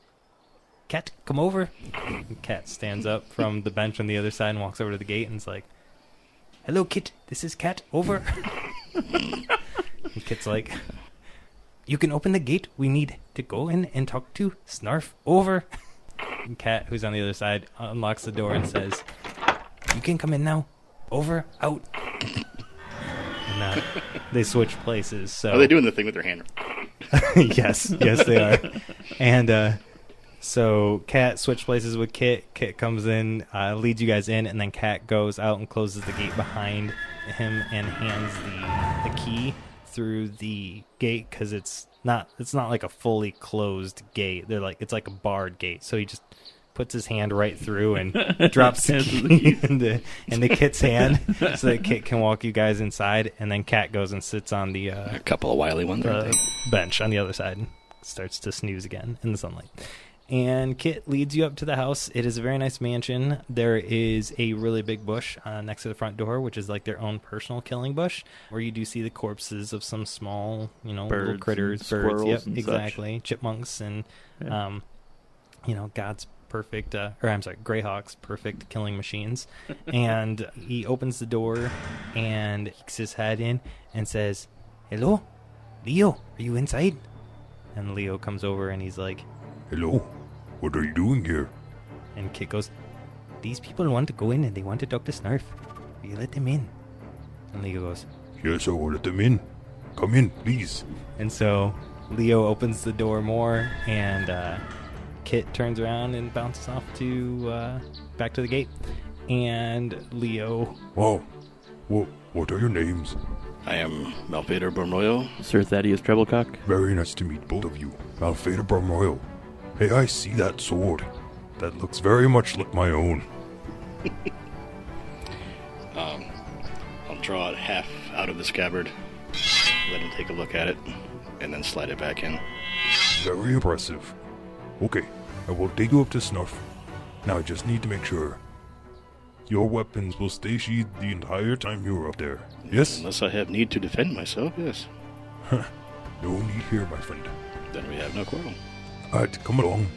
Speaker 3: Cat, come over. And Cat stands up from the bench on the other side and walks over to the gate and is like, "Hello, Kit, this is Cat, over." And Kit's like, "You can open the gate. We need to go in and talk to Snarf, over." And Cat, who's on the other side, unlocks the door and says, "You can come in now. Over, out." And they switch places. So
Speaker 7: Are they doing the thing with their hand?
Speaker 3: yes, they are. And so Cat switched places with Kit. Kit comes in, leads you guys in, and then Cat goes out and closes the gate behind him and hands the key through the gate, because it's not like a fully closed gate. It's like a barred gate. So he just puts his hand right through and drops the key into Kit's hand so that Kit can walk you guys inside, and then Cat goes and sits on the
Speaker 7: A couple of wily ones, aren't they?
Speaker 3: bench on the other side and starts to snooze again in the sunlight. And Kit leads you up to the house. It is a very nice mansion. There is a really big bush next to the front door, which is like their own personal killing bush, where you do see the corpses of some small, little critters, birds. Yep,
Speaker 5: and
Speaker 3: exactly.
Speaker 5: such.
Speaker 3: Chipmunks and, God's perfect, Greyhawk's perfect killing machines. And he opens the door and peeks his head in and says, "Hello, Leo, are you inside?" And Leo comes over and he's like,
Speaker 1: Hello? What are you doing here?
Speaker 3: and Kit goes, "These people want to go in and they want to talk to Snarf. Will you let them in?" And Leo goes,
Speaker 1: Yes, I will let them in. Come in, please.
Speaker 3: and so Leo opens the door more, and Kit turns around and bounces off to back to the gate. And Leo,
Speaker 1: Wow. What are your names?
Speaker 7: I am Malphaedor Bromroyo.
Speaker 5: Sir Thadeus Trebilcock.
Speaker 1: Very nice to meet both of you. Malphaedor Bromroyo.
Speaker 9: Hey, I see that sword. That looks very much like my own.
Speaker 7: I'll draw it half out of the scabbard, let him take a look at it, and then slide it back in.
Speaker 9: Very impressive. Okay, I will take you up to Snarf. Now I just need to make sure. Your weapons will stay sheathed the entire time you're up there. Yes?
Speaker 7: Unless I have need to defend myself, yes.
Speaker 9: No need here, my friend.
Speaker 7: Then we have no quarrel.
Speaker 9: Alright, come along.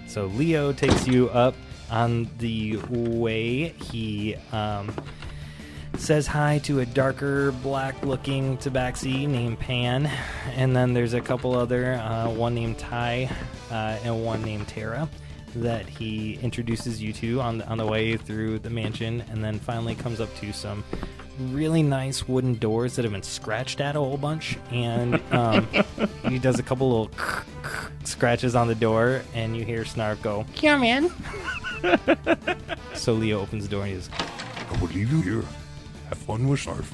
Speaker 3: So Leo takes you up. On the way, he says hi to a darker, black-looking Tabaxi named Pan, and then there's a couple other, one named Ty and one named Tara, that he introduces you to on the way through the mansion, and then finally comes up to some really nice wooden doors that have been scratched at a whole bunch, and he does a couple little scratches on the door, and you hear Snarf go, "Come in." So Leo opens the door and he goes,
Speaker 9: I will leave you here. Have fun with Snarf.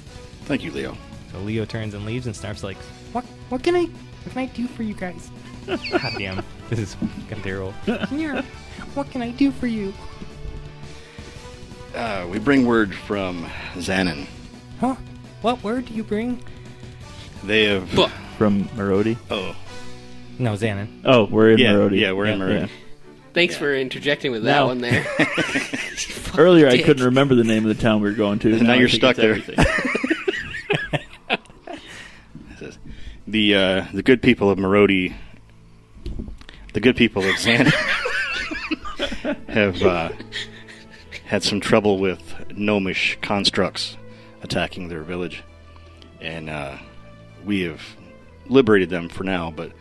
Speaker 7: Thank you, Leo.
Speaker 3: so Leo turns and leaves, and Snarf's like, What can I do for you guys? God damn, this is fucking terrible. Yeah, what can I do for you?
Speaker 7: We bring word from Zanan.
Speaker 3: Huh? What word do you bring?
Speaker 7: They have...
Speaker 5: From Morrodi?
Speaker 7: Oh.
Speaker 3: No, Zanan.
Speaker 5: Oh, we're in
Speaker 7: Yeah,
Speaker 5: Morrodi.
Speaker 7: yeah, we're in Morrodi.
Speaker 5: Yeah.
Speaker 4: Thanks for interjecting with that
Speaker 5: Now-
Speaker 4: one there.
Speaker 5: Earlier, I
Speaker 4: Dick.
Speaker 5: couldn't remember the name of the town we were going to.
Speaker 7: Now
Speaker 5: I
Speaker 7: you're
Speaker 5: think
Speaker 7: stuck
Speaker 5: it's
Speaker 7: there.
Speaker 5: everything.
Speaker 7: The good people of Morrodi, the good people of Zanan, have had some trouble with gnomish constructs attacking their village, and we have liberated them for now, but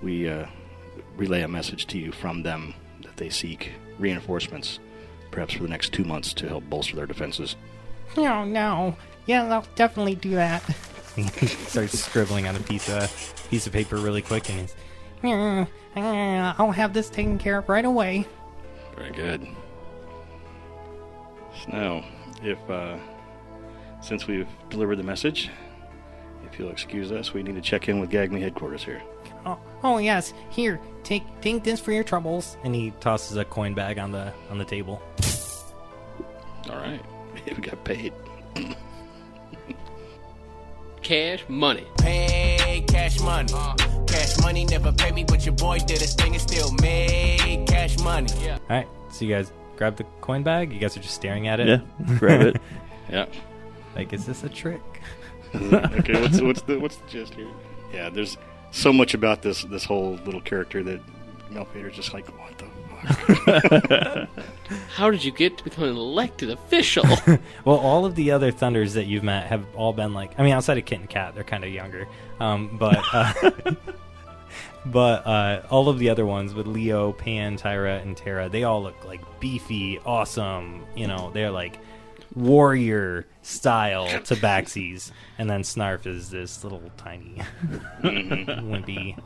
Speaker 7: we relay a message to you from them that they seek reinforcements, perhaps for the next 2 months, to help bolster their defenses.
Speaker 3: No. Yeah, I'll definitely do that. He starts scribbling on a piece of paper really quick, and he's, I'll have this taken care of right away.
Speaker 7: Very good. So now, since we've delivered the message, if you'll excuse us, we need to check in with Gagme headquarters here.
Speaker 3: Oh yes, here, take this for your troubles. And he tosses a coin bag on the table.
Speaker 7: All right, we got paid.
Speaker 4: Cash money.
Speaker 10: Pay cash money. Cash money never pay me, but your boy did his thing and still made cash money.
Speaker 3: All right, so you guys grab the coin bag. You guys are just staring at it.
Speaker 5: Yeah, grab it.
Speaker 7: Yeah.
Speaker 3: Like, is this a trick?
Speaker 7: Okay, what's the gist here? Yeah, there's so much about this whole little character that Malphaedor's just like, what the fuck?
Speaker 4: How did you get to become an elected official?
Speaker 3: Well, all of the other Thunders that you've met have all been like, I mean, outside of Kit and Cat, they're kind of younger. But all of the other ones with Leo, Pan, Tyra, and Tara, they all look like beefy, awesome. You know, they're like warrior style Tabaxis, and then Snarf is this little tiny wimpy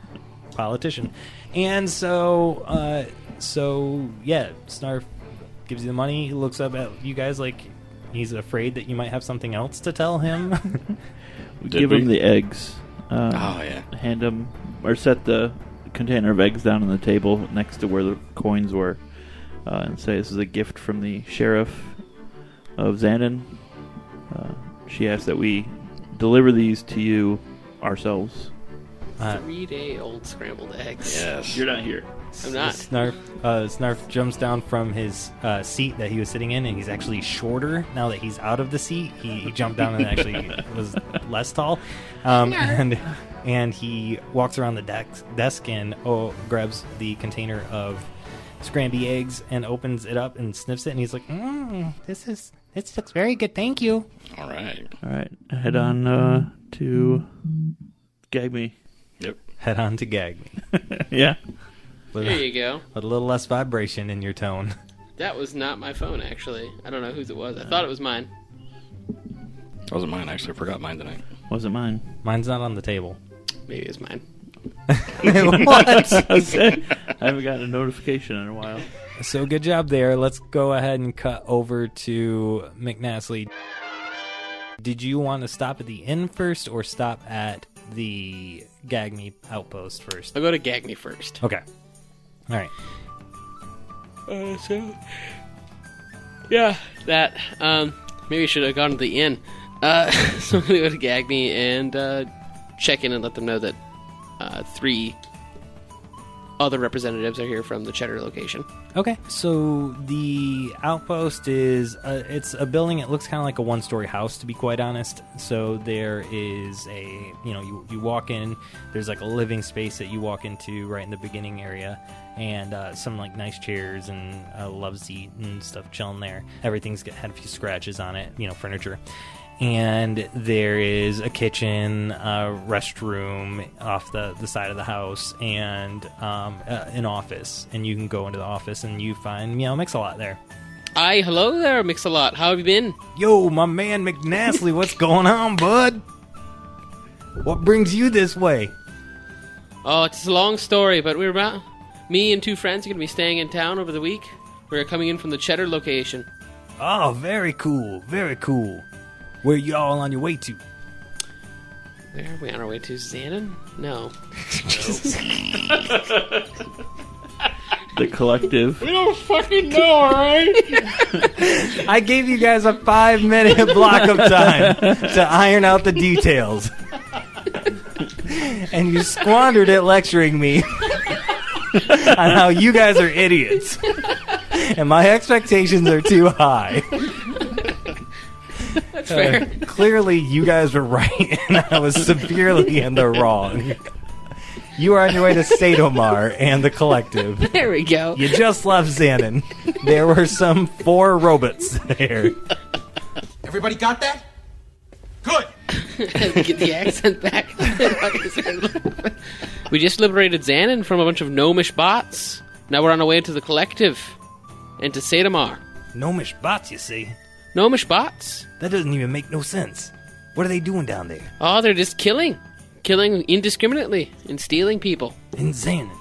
Speaker 3: politician. And so yeah, Snarf gives you the money. He looks up at you guys like he's afraid that you might have something else to tell him.
Speaker 5: We give him the eggs.
Speaker 7: Oh yeah.
Speaker 5: Hand him, or set the container of eggs down on the table next to where the coins were, and say this is a gift from the sheriff of Zanan. She asked that we deliver these to you ourselves.
Speaker 4: 3-day-old scrambled eggs.
Speaker 7: Yes.
Speaker 5: You're not here.
Speaker 4: I'm not.
Speaker 3: Snarf jumps down from his seat that he was sitting in, and he's actually shorter now that he's out of the seat. He jumped down and actually was less tall, and he walks around the desk and grabs the container of Scramby eggs and opens it up and sniffs it, and he's like, this looks very good, thank you.
Speaker 7: All right.
Speaker 5: Head on to Gagme.
Speaker 7: Yep.
Speaker 3: Head on to Gag Me.
Speaker 5: Yeah.
Speaker 4: There you go.
Speaker 3: With a little less vibration in your tone.
Speaker 4: That was not my phone, actually. I don't know whose it was. I thought it was mine.
Speaker 7: That wasn't mine, actually. I forgot mine tonight.
Speaker 5: Wasn't mine.
Speaker 3: Mine's not on the table.
Speaker 4: Maybe it's mine.
Speaker 3: What?
Speaker 5: I haven't gotten a notification in a while.
Speaker 3: So good job there. Let's go ahead and cut over to McNastly. Did you want to stop at the inn first or stop at the Gag Me outpost first?
Speaker 4: I'll go to Gag Me first.
Speaker 3: Okay. All right.
Speaker 4: Yeah, that. Maybe I should have gone to the inn. So I'm gonna go to Gagme and check in and let them know that 3 other representatives are here from the Cheddar location.
Speaker 3: Okay, so the outpost is it's a building. It looks kind of like a one-story house, to be quite honest. So there is you walk in. There's like a living space that you walk into right in the beginning area, and some like nice chairs and a love seat and stuff chilling there. Everything's had a few scratches on it, furniture. And there is a kitchen, a restroom off the side of the house, and an office. And you can go into the office and you find, Mix-a-Lot there.
Speaker 4: Aye, hello there, Mix-a-Lot. How have you been?
Speaker 3: Yo, my man McNastly, what's going on, bud? What brings you this way?
Speaker 4: Oh, it's a long story, but me and 2 friends are going to be staying in town over the week. We're coming in from the Cheddar location.
Speaker 3: Oh, very cool, very cool. Where y'all on your way to?
Speaker 4: Where are we on our way to? Zanan? No.
Speaker 5: The collective.
Speaker 4: We don't fucking know, alright?
Speaker 3: I gave you guys a 5-minute block of time to iron out the details. And you squandered it lecturing me on how you guys are idiots. And my expectations are too high.
Speaker 4: That's fair.
Speaker 3: Clearly, you guys were right, and I was severely in the wrong. You are on your way to Sadomar and the collective.
Speaker 4: There we go.
Speaker 3: You just left Zanan. There were some 4 robots there.
Speaker 10: Everybody got that? Good.
Speaker 4: Get the accent back. We just liberated Zanan from a bunch of gnomish bots. Now we're on our way to the collective and to Sadomar.
Speaker 3: Gnomish bots, you see?
Speaker 4: Gnomish bots?
Speaker 3: That doesn't even make no sense. What are they doing down there?
Speaker 4: Oh, they're just killing indiscriminately and stealing people.
Speaker 3: In Zanan.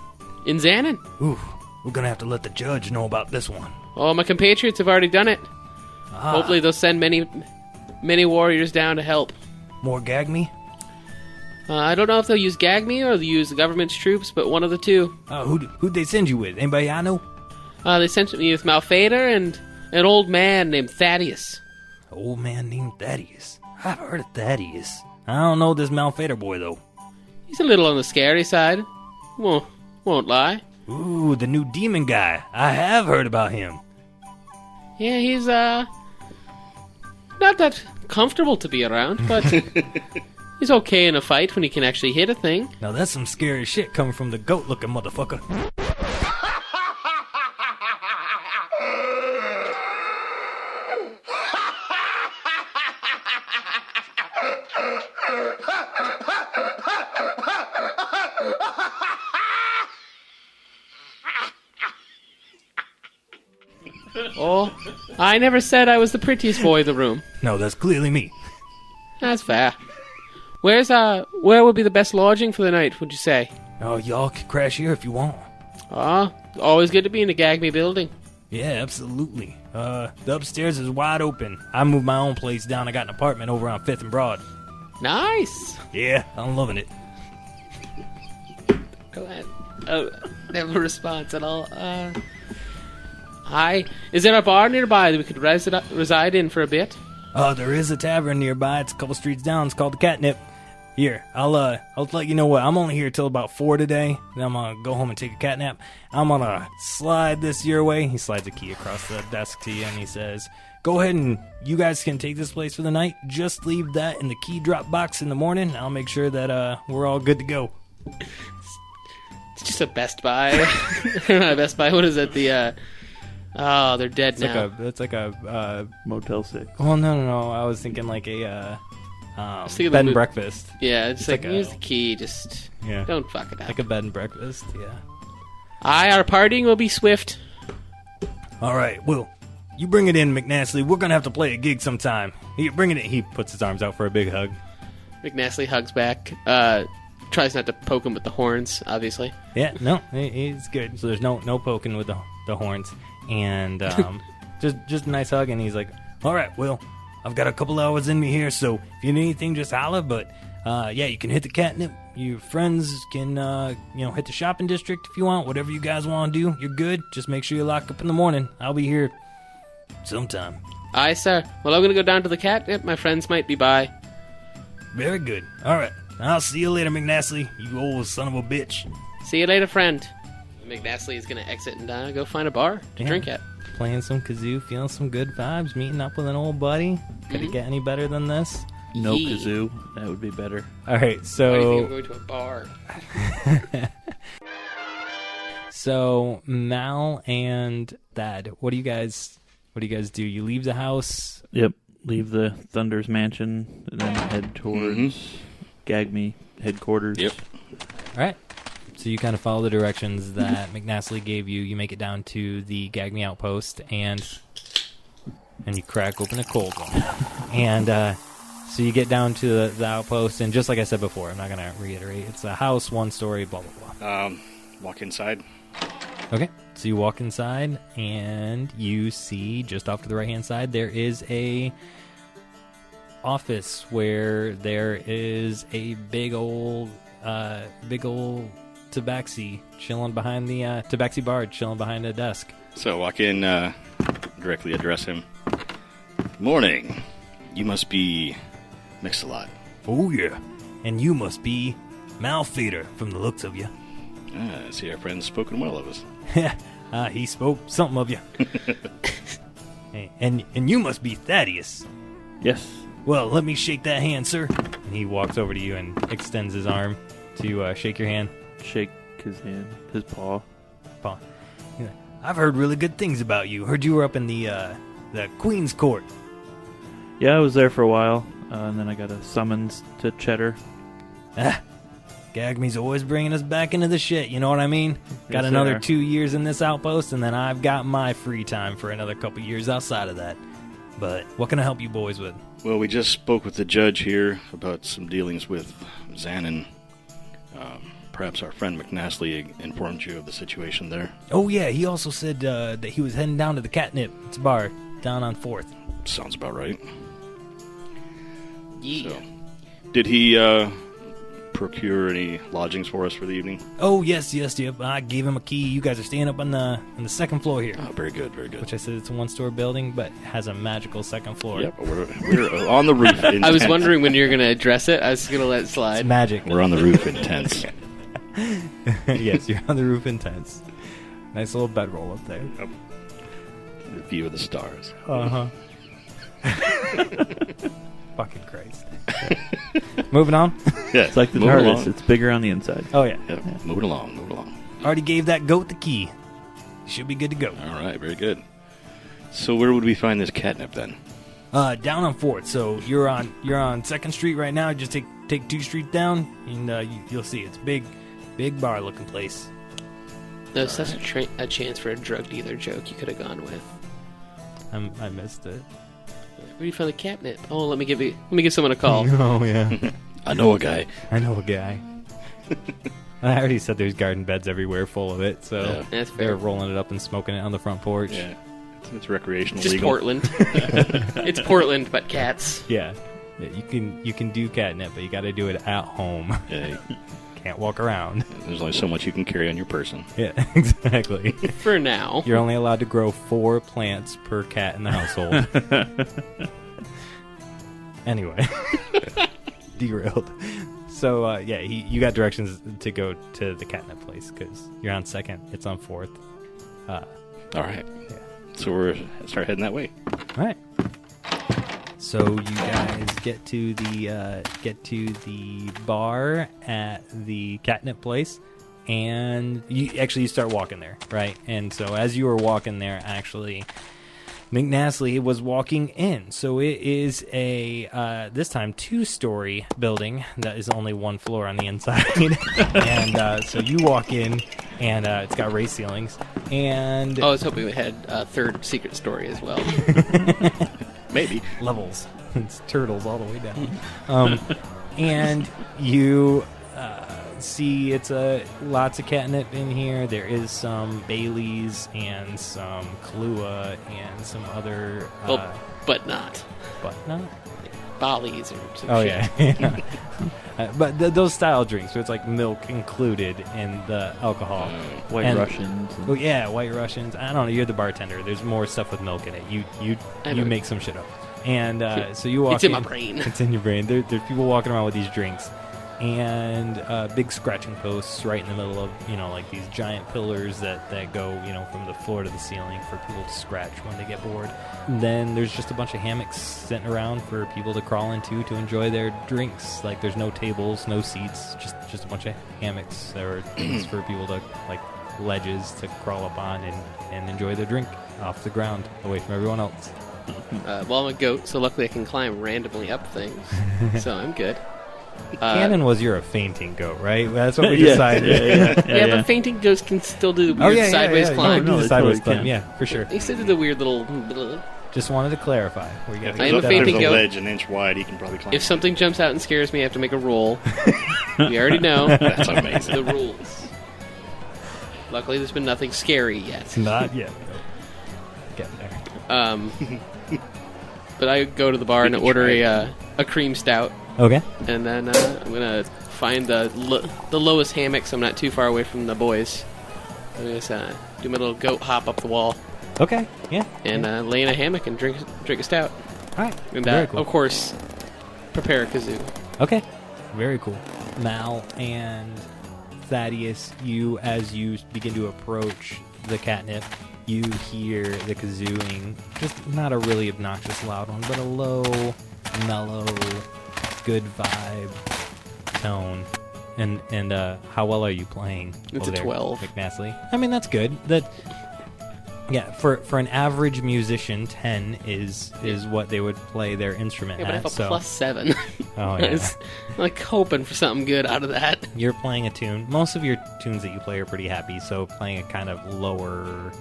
Speaker 4: In Zanan.
Speaker 3: Ooh, we're gonna have to let the judge know about this one.
Speaker 4: Oh, my compatriots have already done it.
Speaker 3: Ah.
Speaker 4: Hopefully they'll send many warriors down to help.
Speaker 3: More Gagme?
Speaker 4: I don't know if they'll use Gagme or they'll use the government's troops, but one of the two.
Speaker 3: Who'd they send you with? Anybody I know?
Speaker 4: They sent me with Malphaedor and an old man named Thadeus.
Speaker 3: An old man named Thaddeus? I've heard of Thaddeus. I don't know this Malphaedor boy, though.
Speaker 4: He's a little on the scary side. Won't lie.
Speaker 3: Ooh, the new demon guy. I have heard about him.
Speaker 4: Yeah, he's, not that comfortable to be around, but he's okay in a fight when he can actually hit a thing.
Speaker 3: Now that's some scary shit coming from the goat-looking motherfucker.
Speaker 4: Oh, I never said I was the prettiest boy in the room.
Speaker 3: No, that's clearly me.
Speaker 4: That's fair. Where would be the best lodging for the night, would you say?
Speaker 3: Oh, y'all can crash here if you want.
Speaker 4: Always good to be in the Gagme building.
Speaker 3: Yeah, absolutely. The upstairs is wide open. I moved my own place down. I got an apartment over on 5th and Broad.
Speaker 4: Nice.
Speaker 3: Yeah, I'm loving it.
Speaker 4: Go ahead. Oh, never response at all. Hi. Is there a bar nearby that we could reside in for a bit?
Speaker 3: There is a tavern nearby. It's a couple streets down. It's called the Catnip. Here, I'll let you know what. I'm only here till about 4 today. Then I'm gonna go home and take a cat nap. I'm gonna slide this your way. He slides a key across the desk to you, and he says, "Go ahead and you guys can take this place for the night. Just leave that in the key drop box in the morning. I'll make sure that we're all good to go."
Speaker 4: It's just a Best Buy. Not a Best Buy. What is it? Oh, they're dead now.
Speaker 3: It's like a
Speaker 5: Motel 6.
Speaker 3: Well, no. I was thinking like a bed and breakfast.
Speaker 4: Yeah, it's like here's the key. Just don't fuck it up.
Speaker 3: Like a bed and breakfast. Yeah.
Speaker 4: Our partying will be swift.
Speaker 3: All right. Well, you bring it in, McNastly. We're gonna have to play a gig sometime. Here, bring it in. He puts his arms out for a big hug.
Speaker 4: McNastly hugs back. Tries not to poke him with the horns, obviously.
Speaker 3: Yeah, no, he's good. So there's no poking with the horns. And just a nice hug, and he's like, "All right, well, I've got a couple hours in me here, so if you need anything, just holler. But yeah, you can hit the catnip. Your friends can, hit the shopping district if you want. Whatever you guys want to do, you're good. Just make sure you lock up in the morning. I'll be here sometime.
Speaker 4: Aye, sir. Well, I'm going to go down to the catnip. My friends might be by.
Speaker 3: Very good. All right. I'll see you later, McNastly, you old son of a bitch.
Speaker 4: See you later, friend. McNastly is going to exit and go find a bar to drink at.
Speaker 3: Playing some kazoo, feeling some good vibes, meeting up with an old buddy. Could it get any better than this?
Speaker 5: No kazoo. That would be better.
Speaker 3: All right, so...
Speaker 4: Why do you think we're going to a bar?
Speaker 3: So, Mal and Thad, what do you guys do? You leave the house?
Speaker 5: Yep. Leave the Thunder's mansion and then head towards Gagme headquarters.
Speaker 7: Yep.
Speaker 3: All right. So you kind of follow the directions that McNastly gave you. You make it down to the Gagme outpost, and you crack open a cold one. And so you get down to the outpost, and just like I said before, I'm not going to reiterate, it's a house, 1 story, blah, blah, blah.
Speaker 7: Walk inside.
Speaker 3: Okay. So you walk inside, and you see just off to the right-hand side, there is a office where there is a big old Tabaxi chilling behind the Tabaxi Bard chilling behind a desk.
Speaker 7: So I walk in, directly address him. Morning. You must be Mix-a-Lot.
Speaker 3: Oh yeah, and you must be Malphaedor from the looks of you.
Speaker 7: I see our friend's spoken well of us.
Speaker 3: He spoke something of you. and you must be Thadeus.
Speaker 5: Yes.
Speaker 3: Well, let me shake that hand, sir. And he walks over to you and extends his arm to shake your hand.
Speaker 5: Shake his hand, his paw.
Speaker 3: I've heard really good things about you. Heard you were up in the Queen's Court.
Speaker 5: Yeah, I was there for a while, and then I got a summons to Cheddar.
Speaker 3: Gagme's always bringing us back into the shit, you know what I mean? Got
Speaker 5: Yes,
Speaker 3: another
Speaker 5: sir.
Speaker 3: 2 years in this outpost, and then I've got my free time for another couple years outside of that. But what can I help you boys with?
Speaker 7: Well, we just spoke with the judge here about some dealings with Zanan. Perhaps our friend McNastly informed you of the situation there.
Speaker 3: Oh, yeah, he also said that he was heading down to the Catnip. It's a bar down on 4th.
Speaker 7: Sounds about right.
Speaker 4: Yeah.
Speaker 7: So, did he procure any lodgings for us for the evening?
Speaker 3: Oh, yes, yep. I gave him a key. You guys are staying up on the second floor here.
Speaker 7: Oh, very good, very good.
Speaker 3: Which I said it's a 1-story building, but has a magical second floor.
Speaker 7: Yep, we're on the roof.
Speaker 4: I was wondering when you were going to address it. I was going to let it slide.
Speaker 3: It's magic.
Speaker 7: We're on the roof in tents.
Speaker 3: Yes, you're on the roof in tents. Nice little bedroll up there.
Speaker 7: Yep. The view of the stars.
Speaker 3: Uh-huh. Fucking Christ. Moving on.
Speaker 7: Yeah,
Speaker 5: It's like the
Speaker 7: moving
Speaker 5: TARDIS.
Speaker 7: along.
Speaker 5: It's bigger on the inside.
Speaker 3: Oh, yeah.
Speaker 7: Yep, moving along.
Speaker 3: Already gave that goat the key. Should be good to go.
Speaker 7: All right, very good. So where would we find this catnip then?
Speaker 3: Down on 4th. So you're on 2nd Street right now. Just take 2 streets down, and you'll see it's big bar looking place.
Speaker 4: There's such a chance for a drug dealer joke you could have gone with.
Speaker 3: I missed it.
Speaker 4: Where do you find the catnip? Oh, let me give someone a call.
Speaker 3: Oh yeah.
Speaker 7: I know a guy.
Speaker 3: I already said there's garden beds everywhere full of it, so
Speaker 7: Yeah.
Speaker 4: That's fair.
Speaker 3: they're rolling it up and smoking it on the front porch.
Speaker 7: Yeah, it's recreational.
Speaker 4: Just
Speaker 7: legal.
Speaker 4: Portland. It's Portland, but cats.
Speaker 3: Yeah. You can do catnip, but you got to do it at home.
Speaker 7: Yeah,
Speaker 3: Can't walk around.
Speaker 7: there's only so much you can carry on your person.
Speaker 3: Yeah, exactly.
Speaker 4: For now.
Speaker 3: You're only allowed to grow 4 plants per cat in the household. Anyway, derailed. So you got directions to go to the catnip place because you're on 2nd. It's on 4th.
Speaker 7: All right.
Speaker 3: Yeah.
Speaker 7: So we're start heading that way.
Speaker 3: All right. So you guys get to the bar at the catnip place, and you start walking there, right? And so as you were walking there, actually, McNastly was walking in. So it is a this time 2-story building that is only 1 floor on the inside, and so you walk in, and it's got raised ceilings, and
Speaker 4: I was hoping we had a 3rd secret story as well.
Speaker 7: Maybe.
Speaker 3: levels. It's turtles all the way down. And you see it's lots of catnip in here. There is some Baileys and some Kahlua and some other...
Speaker 4: But not.
Speaker 3: But not?
Speaker 4: Bollies or some
Speaker 3: Oh
Speaker 4: shit.
Speaker 3: yeah. But those style drinks, where it's like milk included in the alcohol.
Speaker 5: White Russians.
Speaker 3: Oh yeah, White Russians. I don't know. You're the bartender. There's more stuff with milk in it. You make some shit up. And so you walk.
Speaker 4: It's in my brain.
Speaker 3: It's in your brain. There's people walking around with these drinks, and big scratching posts right in the middle of like these giant pillars that go from the floor to the ceiling for people to scratch when they get bored. And then there's just a bunch of hammocks sitting around for people to crawl into to enjoy their drinks. Like there's no tables, no seats, just a bunch of hammocks that are things for people to like ledges to crawl up on and enjoy their drink off the ground away from everyone else.
Speaker 4: Well, I'm a goat, so luckily I can climb randomly up things, so I'm good.
Speaker 3: Canon was you're a fainting goat, right? That's what we decided.
Speaker 4: Yeah, but fainting goats can still do the weird sideways climb.
Speaker 3: No, sideways climb, yeah, for sure.
Speaker 4: They still do the weird little...
Speaker 3: Just wanted to clarify.
Speaker 4: I am a fainting goat.
Speaker 7: There's a ledge an inch wide, he can probably climb.
Speaker 4: If something jumps out and scares me, I have to make a roll. We already know.
Speaker 7: That's amazing.
Speaker 4: The rules. Luckily, there's been nothing scary yet.
Speaker 3: Not yet. Get there.
Speaker 4: But I go to the bar and order a cream stout.
Speaker 3: Okay.
Speaker 4: And then I'm going to find the lowest hammock so I'm not too far away from the boys. I'm going to do my little goat hop up the wall.
Speaker 3: Okay, yeah.
Speaker 4: And lay in a hammock and drink a stout.
Speaker 3: All right,
Speaker 4: and
Speaker 3: very cool.
Speaker 4: Of course, prepare a kazoo.
Speaker 3: Okay, very cool. Mal and Thaddeus, as you begin to approach the catnip, you hear the kazooing. Just not a really obnoxious loud one, but a low, mellow, good vibe tone. And how well are you playing?
Speaker 4: It's a 12.
Speaker 3: McNastly. I mean, that's good. Yeah, for an average musician, 10 is what they would play their instrument
Speaker 4: at. Yeah, but I have a plus 7.
Speaker 3: Oh, yeah.
Speaker 4: I'm like hoping for something good out of that.
Speaker 3: You're playing a tune. Most of your tunes that you play are pretty happy, so playing a kind of lower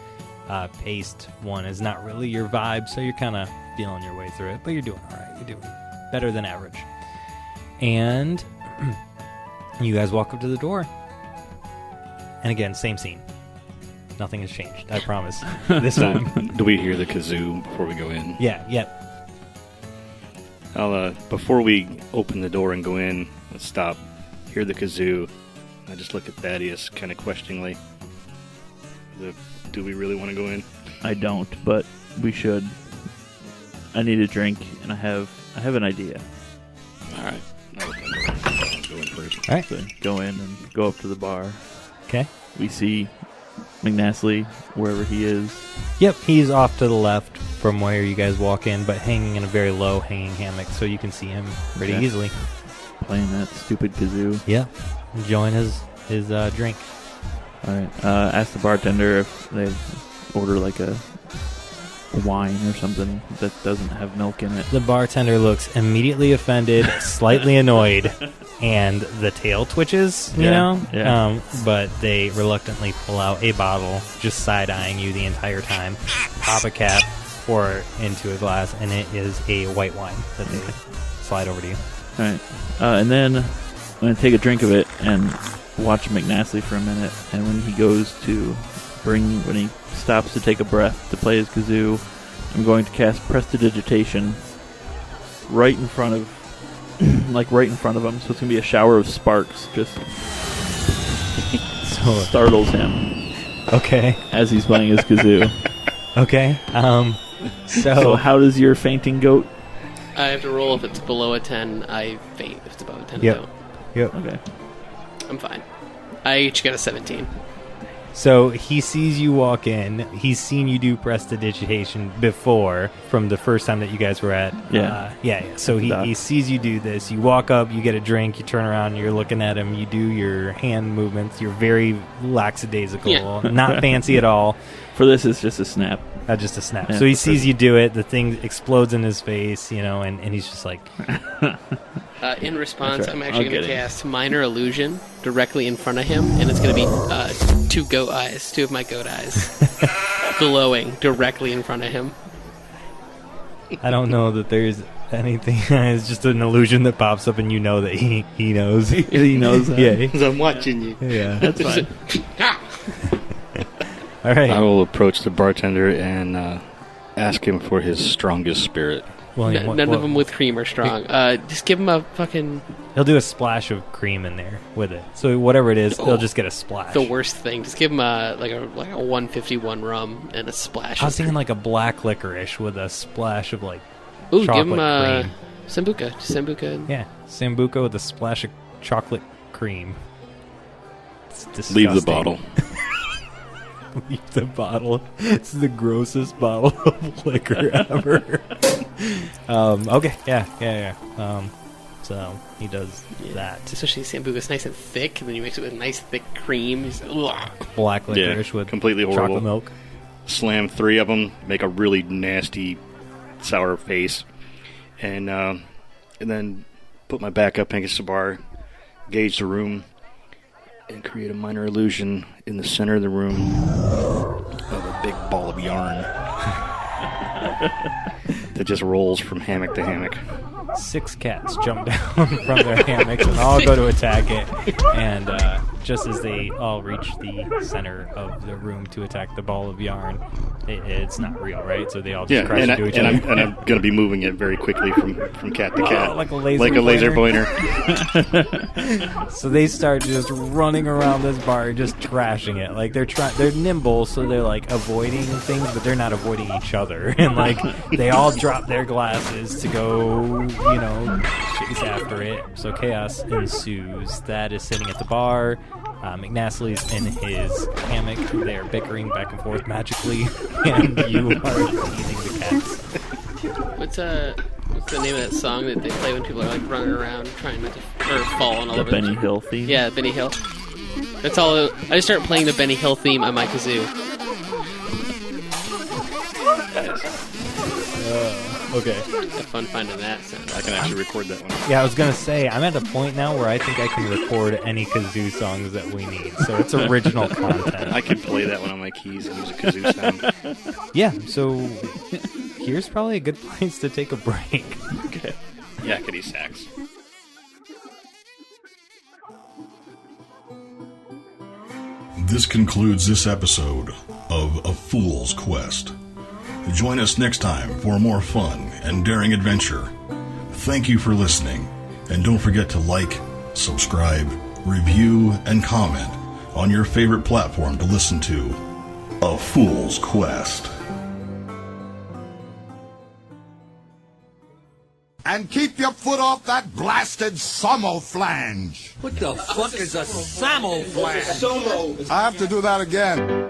Speaker 3: paced one is not really your vibe, so you're kind of feeling your way through it, but you're doing all right. You're doing better than average. And you guys walk up to the door. And again, same scene. Nothing has changed, I promise. This time.
Speaker 7: Do we hear the kazoo before we go in?
Speaker 3: Yeah.
Speaker 7: I'll, before we open the door and go in, let's stop, hear the kazoo. I just look at Thaddeus kind of questioningly. Do we really want to go in?
Speaker 5: I don't, but we should. I need a drink, and I have an idea.
Speaker 7: All right. I'll go in first.
Speaker 3: All right.
Speaker 5: So go in and go up to the bar.
Speaker 3: Okay.
Speaker 5: We see McNastly, wherever he is.
Speaker 3: Yep, he's off to the left from where you guys walk in, but hanging in a very low hanging hammock, so you can see him pretty easily.
Speaker 5: Playing that stupid kazoo.
Speaker 3: Yeah, enjoying his drink.
Speaker 5: All right. Ask the bartender if they order like a wine or something that doesn't have milk in it.
Speaker 3: The bartender looks immediately offended, slightly annoyed, and the tail twitches, you know?
Speaker 5: Yeah.
Speaker 3: But they reluctantly pull out a bottle, just side-eyeing you the entire time, pop a cap, pour it into a glass, and it is a white wine that they slide over to you.
Speaker 5: All right. And then I'm going to take a drink of it and watch McNastly for a minute, and when he stops to take a breath to play his kazoo, I'm going to cast Prestidigitation right in front of him, so it's going to be a shower of sparks, just startles him.
Speaker 3: Okay.
Speaker 5: As he's playing his kazoo.
Speaker 3: Okay.
Speaker 5: So how does your fainting goat?
Speaker 4: I have to roll if it's below a 10, I faint. If it's above a 10, I don't.
Speaker 3: Yep.
Speaker 5: Okay.
Speaker 4: I'm fine. I each got a 17.
Speaker 3: So he sees you walk in. He's seen you do Prestidigitation before from the first time that you guys were at.
Speaker 5: Yeah.
Speaker 3: So he sees you do this. You walk up, you get a drink, you turn around, you're looking at him, you do your hand movements. You're very lackadaisical, not fancy at all.
Speaker 5: For this, it's just a snap.
Speaker 3: Just a snap.
Speaker 5: Yeah,
Speaker 3: so he sees you do it. The thing explodes in his face, and he's just like...
Speaker 4: In response,
Speaker 5: right.
Speaker 4: I'm actually going to cast Minor Illusion directly in front of him, and it's going to be two of my goat eyes, glowing directly in front of him.
Speaker 3: I don't know that there's anything. It's just an illusion that pops up, and you know that he knows.
Speaker 5: He knows that.
Speaker 3: Yeah.
Speaker 7: Because I'm watching you.
Speaker 3: Yeah.
Speaker 5: That's fine.
Speaker 3: All right.
Speaker 7: I will approach the bartender and ask him for his strongest spirit.
Speaker 3: William,
Speaker 4: None of them with cream are strong. Just give him a fucking...
Speaker 3: He'll do a splash of cream in there with it. So whatever it is, they'll just get a splash.
Speaker 4: The worst thing. Just give him a 151 rum and a splash.
Speaker 3: I was thinking like a black licorice with a splash of like
Speaker 4: Ooh,
Speaker 3: chocolate
Speaker 4: give him
Speaker 3: cream.
Speaker 4: Sambuca. Sambuca.
Speaker 3: Yeah, Sambuca with a splash of chocolate cream. It's disgusting.
Speaker 7: Leave the bottle.
Speaker 3: Leave the bottle. It's the grossest bottle of liquor ever. Okay, yeah. So he does that.
Speaker 4: Especially Sambuca's nice and thick, and then you mix it with nice thick cream.
Speaker 3: Black licorice with
Speaker 7: completely horrible
Speaker 3: chocolate milk.
Speaker 7: Slam 3 of them, make a really nasty sour face, and then put my back up against the bar, gauge the room, and create a minor illusion in the center of the room of a big ball of yarn that just rolls from hammock to hammock.
Speaker 3: 6 cats jump down from their hammocks and all go to attack it. And just as they all reach the center of the room to attack the ball of yarn, it's not real, right? So they all just crash into each other.
Speaker 7: And I'm going to be moving it very quickly from cat to cat.
Speaker 3: Like a laser
Speaker 7: pointer.
Speaker 3: So they start just running around this bar, just trashing it. Like they're nimble, so they're like avoiding things, but they're not avoiding each other. And like they all drop their glasses to go, chase after it. So chaos ensues. That is sitting at the bar. McNastly's in his hammock. They are bickering back and forth magically, and you are teasing the cats.
Speaker 4: What's the name of that song that they play when people are like running around trying not to fall on all over?
Speaker 5: The Benny Hill theme.
Speaker 4: Yeah, Benny Hill. That's all. I just started playing the Benny Hill theme on my kazoo.
Speaker 3: Okay.
Speaker 4: Have fun finding that. So.
Speaker 7: I can actually record that one.
Speaker 3: Yeah, I was going to say, I'm at a point now where I think I can record any kazoo songs that we need. So it's original content.
Speaker 7: I could play that one on my keys and use a kazoo sound.
Speaker 3: Yeah, so here's probably a good place to take a break.
Speaker 7: Okay. Yakety sax.
Speaker 1: This concludes this episode of A Fool's Quest. Join us next time for more fun and daring adventure. Thank you for listening, and don't forget to like, subscribe, review, and comment on your favorite platform to listen to A Fool's Quest.
Speaker 11: And keep your foot off that blasted Samoflange.
Speaker 8: What the fuck is a Samoflange?
Speaker 11: I have to do that again.